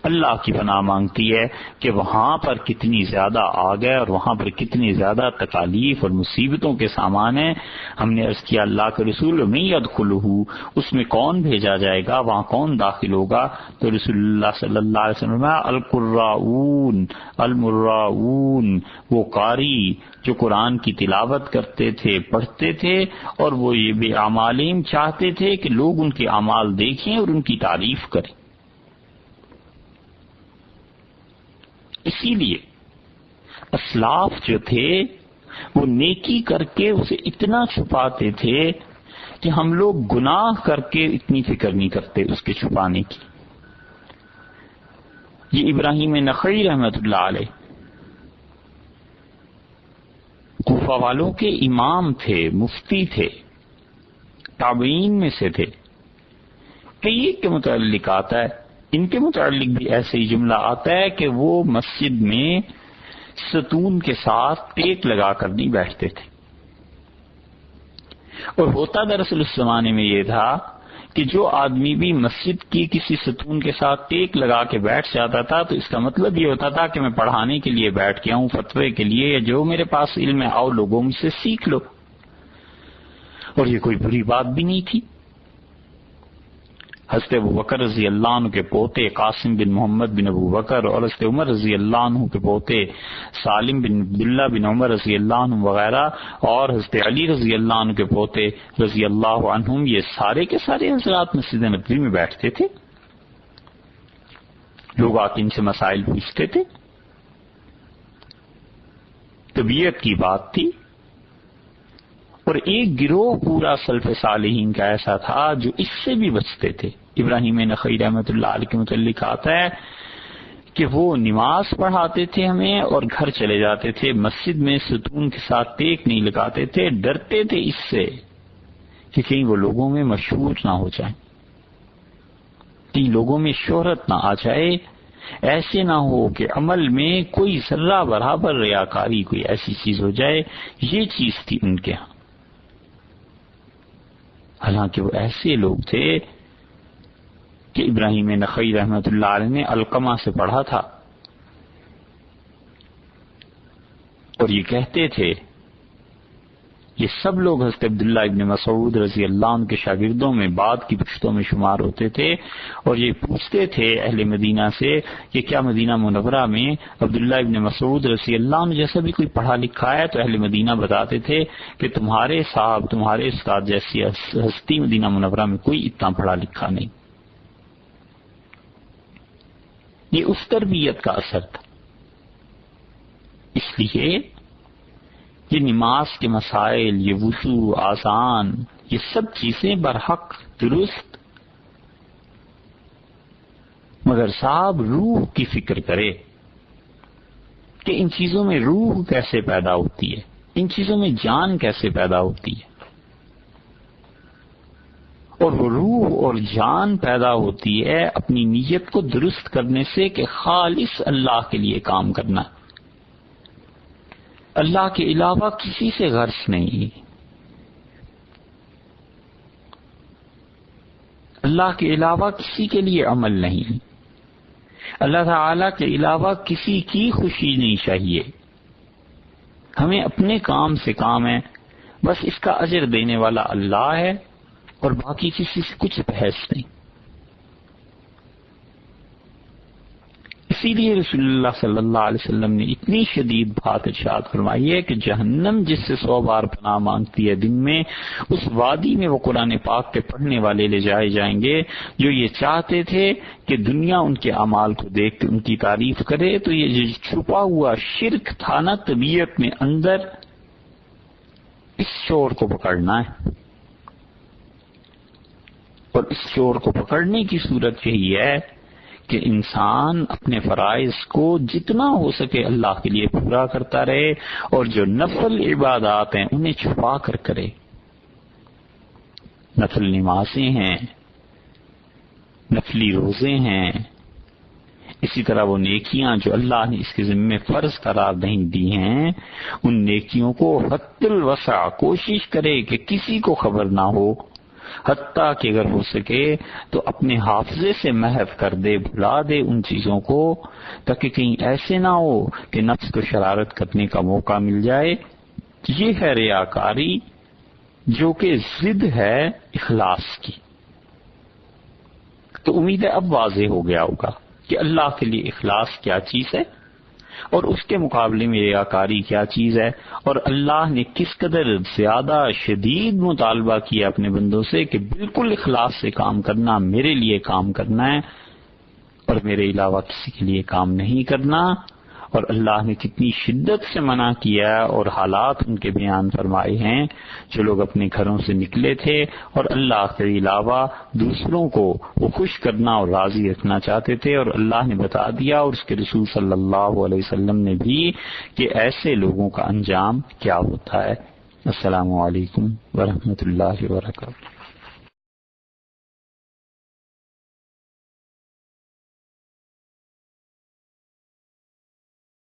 اللہ کی پناہ مانگتی ہے کہ وہاں پر کتنی زیادہ آگ ہے اور وہاں پر کتنی زیادہ تکالیف اور مصیبتوں کے سامان ہیں. ہم نے عرض کیا اللہ کے رسول من یدخلہ، اس میں کون بھیجا جائے گا، وہاں کون داخل ہوگا؟ تو رسول اللہ صلی اللہ علیہ وسلم القراؤون المراؤون، وہ قاری جو قرآن کی تلاوت کرتے تھے، پڑھتے تھے اور وہ یہ بے اعمالین چاہتے تھے کہ لوگ ان کے اعمال دیکھیں اور ان کی تعریف کریں. اسی لیے اسلاف جو تھے وہ نیکی کر کے اسے اتنا چھپاتے تھے کہ ہم لوگ گناہ کر کے اتنی فکر نہیں کرتے اس کے چھپانے کی. یہ ابراہیم نخعی رحمۃ اللہ علیہ کوفہ والوں کے امام تھے، مفتی تھے، تابعین میں سے تھے. کئی کے متعلق آتا ہے، ان کے متعلق بھی ایسے ہی جملہ آتا ہے کہ وہ مسجد میں ستون کے ساتھ ٹیک لگا کر نہیں بیٹھتے تھے. اور ہوتا دراصل اس زمانے میں یہ تھا کہ جو آدمی بھی مسجد کی کسی ستون کے ساتھ ٹیک لگا کے بیٹھ جاتا تھا تو اس کا مطلب یہ ہوتا تھا کہ میں پڑھانے کے لیے بیٹھ گیا ہوں، فتوے کے لیے، یا جو میرے پاس علم ہے آؤ لوگوں مجھ سے سیکھ لو. اور یہ کوئی بری بات بھی نہیں تھی. حضرت ابوبکر رضی اللہ عنہ کے پوتے قاسم بن محمد بن ابوبکر اور حضرت عمر رضی اللہ عنہ کے پوتے سالم بن عبداللہ بن عمر رضی اللہ عنہ وغیرہ اور حضرت علی رضی اللہ عنہ کے پوتے رضی اللہ عنہم، یہ سارے کے سارے حضرات مسجد نبوی میں بیٹھتے تھے. لوگ آ کے ان سے مسائل پوچھتے تھے. طبیعت کی بات تھی. اور ایک گروہ پورا سلف صالحین کا ایسا تھا جو اس سے بھی بچتے تھے. ابراہیم نخعی رحمۃ اللہ علیہ کے متعلق آتا ہے کہ وہ نماز پڑھاتے تھے ہمیں اور گھر چلے جاتے تھے، مسجد میں ستون کے ساتھ ٹیک نہیں لگاتے تھے. ڈرتے تھے اس سے کہ کہیں وہ لوگوں میں مشہور نہ ہو جائیں، کہیں لوگوں میں شہرت نہ آ جائے، ایسے نہ ہو کہ عمل میں کوئی ذرہ برابر ریاکاری کوئی ایسی چیز ہو جائے۔ یہ چیز تھی ان کے ہاں، حالانکہ وہ ایسے لوگ تھے کہ ابراہیم نخعی رحمۃ اللہ علیہ نے علقمہ سے پڑھا تھا، اور یہ کہتے تھے، یہ سب لوگ حضرت عبداللہ ابن مسعود رضی اللہ عنہ کے شاگردوں میں بعد کی پشتوں میں شمار ہوتے تھے، اور یہ پوچھتے تھے اہل مدینہ سے کہ کیا مدینہ منورہ میں عبداللہ ابن مسعود رضی اللہ عنہ جیسا بھی کوئی پڑھا لکھا ہے؟ تو اہل مدینہ بتاتے تھے کہ تمہارے صاحب، تمہارے استاد جیسی ہستی مدینہ منورہ میں کوئی اتنا پڑھا لکھا نہیں۔ یہ اس تربیت کا اثر تھا۔ اس لیے یہ نماز کے مسائل، یہ وضو، آذان، یہ سب چیزیں برحق درست، مگر صاحب روح کی فکر کرے کہ ان چیزوں میں روح کیسے پیدا ہوتی ہے، ان چیزوں میں جان کیسے پیدا ہوتی ہے، اور وہ روح اور جان پیدا ہوتی ہے اپنی نیت کو درست کرنے سے کہ خالص اللہ کے لیے کام کرنا، اللہ کے علاوہ کسی سے غرض نہیں، اللہ کے علاوہ کسی کے لیے عمل نہیں، اللہ تعالی کے علاوہ کسی کی خوشی نہیں چاہیے، ہمیں اپنے کام سے کام ہے، بس اس کا اجر دینے والا اللہ ہے، اور باقی کسی سے کچھ بحث نہیں۔ اسی لیے رسول اللہ صلی اللہ علیہ وسلم نے اتنی شدید بات ارشاد فرمائی ہے کہ جہنم جس سے 100 بار پناہ مانگتی ہے دن میں، اس وادی میں وہ قرآن پاک کے پڑھنے والے لے جائے جائیں گے جو یہ چاہتے تھے کہ دنیا ان کے اعمال کو دیکھ کے ان کی تعریف کرے، تو یہ جو چھپا ہوا شرک تھا نا طبیعت میں اندر، اس شور کو پکڑنا ہے، اور اس شور کو پکڑنے کی صورت یہی ہے کہ انسان اپنے فرائض کو جتنا ہو سکے اللہ کے لیے پورا کرتا رہے، اور جو نفل عبادات ہیں انہیں چھپا کر کرے، نفل نمازیں ہیں، نفلی روزے ہیں، اسی طرح وہ نیکیاں جو اللہ نے اس کے ذمے فرض قرار نہیں دی ہیں، ان نیکیوں کو حد الوسع کوشش کرے کہ کسی کو خبر نہ ہو، حتیٰ کہ اگر ہو سکے تو اپنے حافظے سے محو کر دے، بھلا دے ان چیزوں کو، تاکہ کہیں ایسے نہ ہو کہ نفس کو شرارت کرنے کا موقع مل جائے۔ یہ ہے ریاکاری جو کہ ضد ہے اخلاص کی۔ تو امید ہے اب واضح ہو گیا ہوگا کہ اللہ کے لیے اخلاص کیا چیز ہے، اور اس کے مقابلے میں ریاکاری کیا چیز ہے، اور اللہ نے کس قدر زیادہ شدید مطالبہ کیا اپنے بندوں سے کہ بالکل اخلاص سے کام کرنا، میرے لیے کام کرنا ہے اور میرے علاوہ کسی کے لیے کام نہیں کرنا، اور اللہ نے کتنی شدت سے منع کیا اور حالات ان کے بیان فرمائے ہیں جو لوگ اپنے گھروں سے نکلے تھے اور اللہ کے علاوہ دوسروں کو وہ خوش کرنا اور راضی رکھنا چاہتے تھے، اور اللہ نے بتا دیا اور اس کے رسول صلی اللہ علیہ وسلم نے بھی کہ ایسے لوگوں کا انجام کیا ہوتا ہے۔ السلام علیکم ورحمۃ اللہ وبرکاتہ۔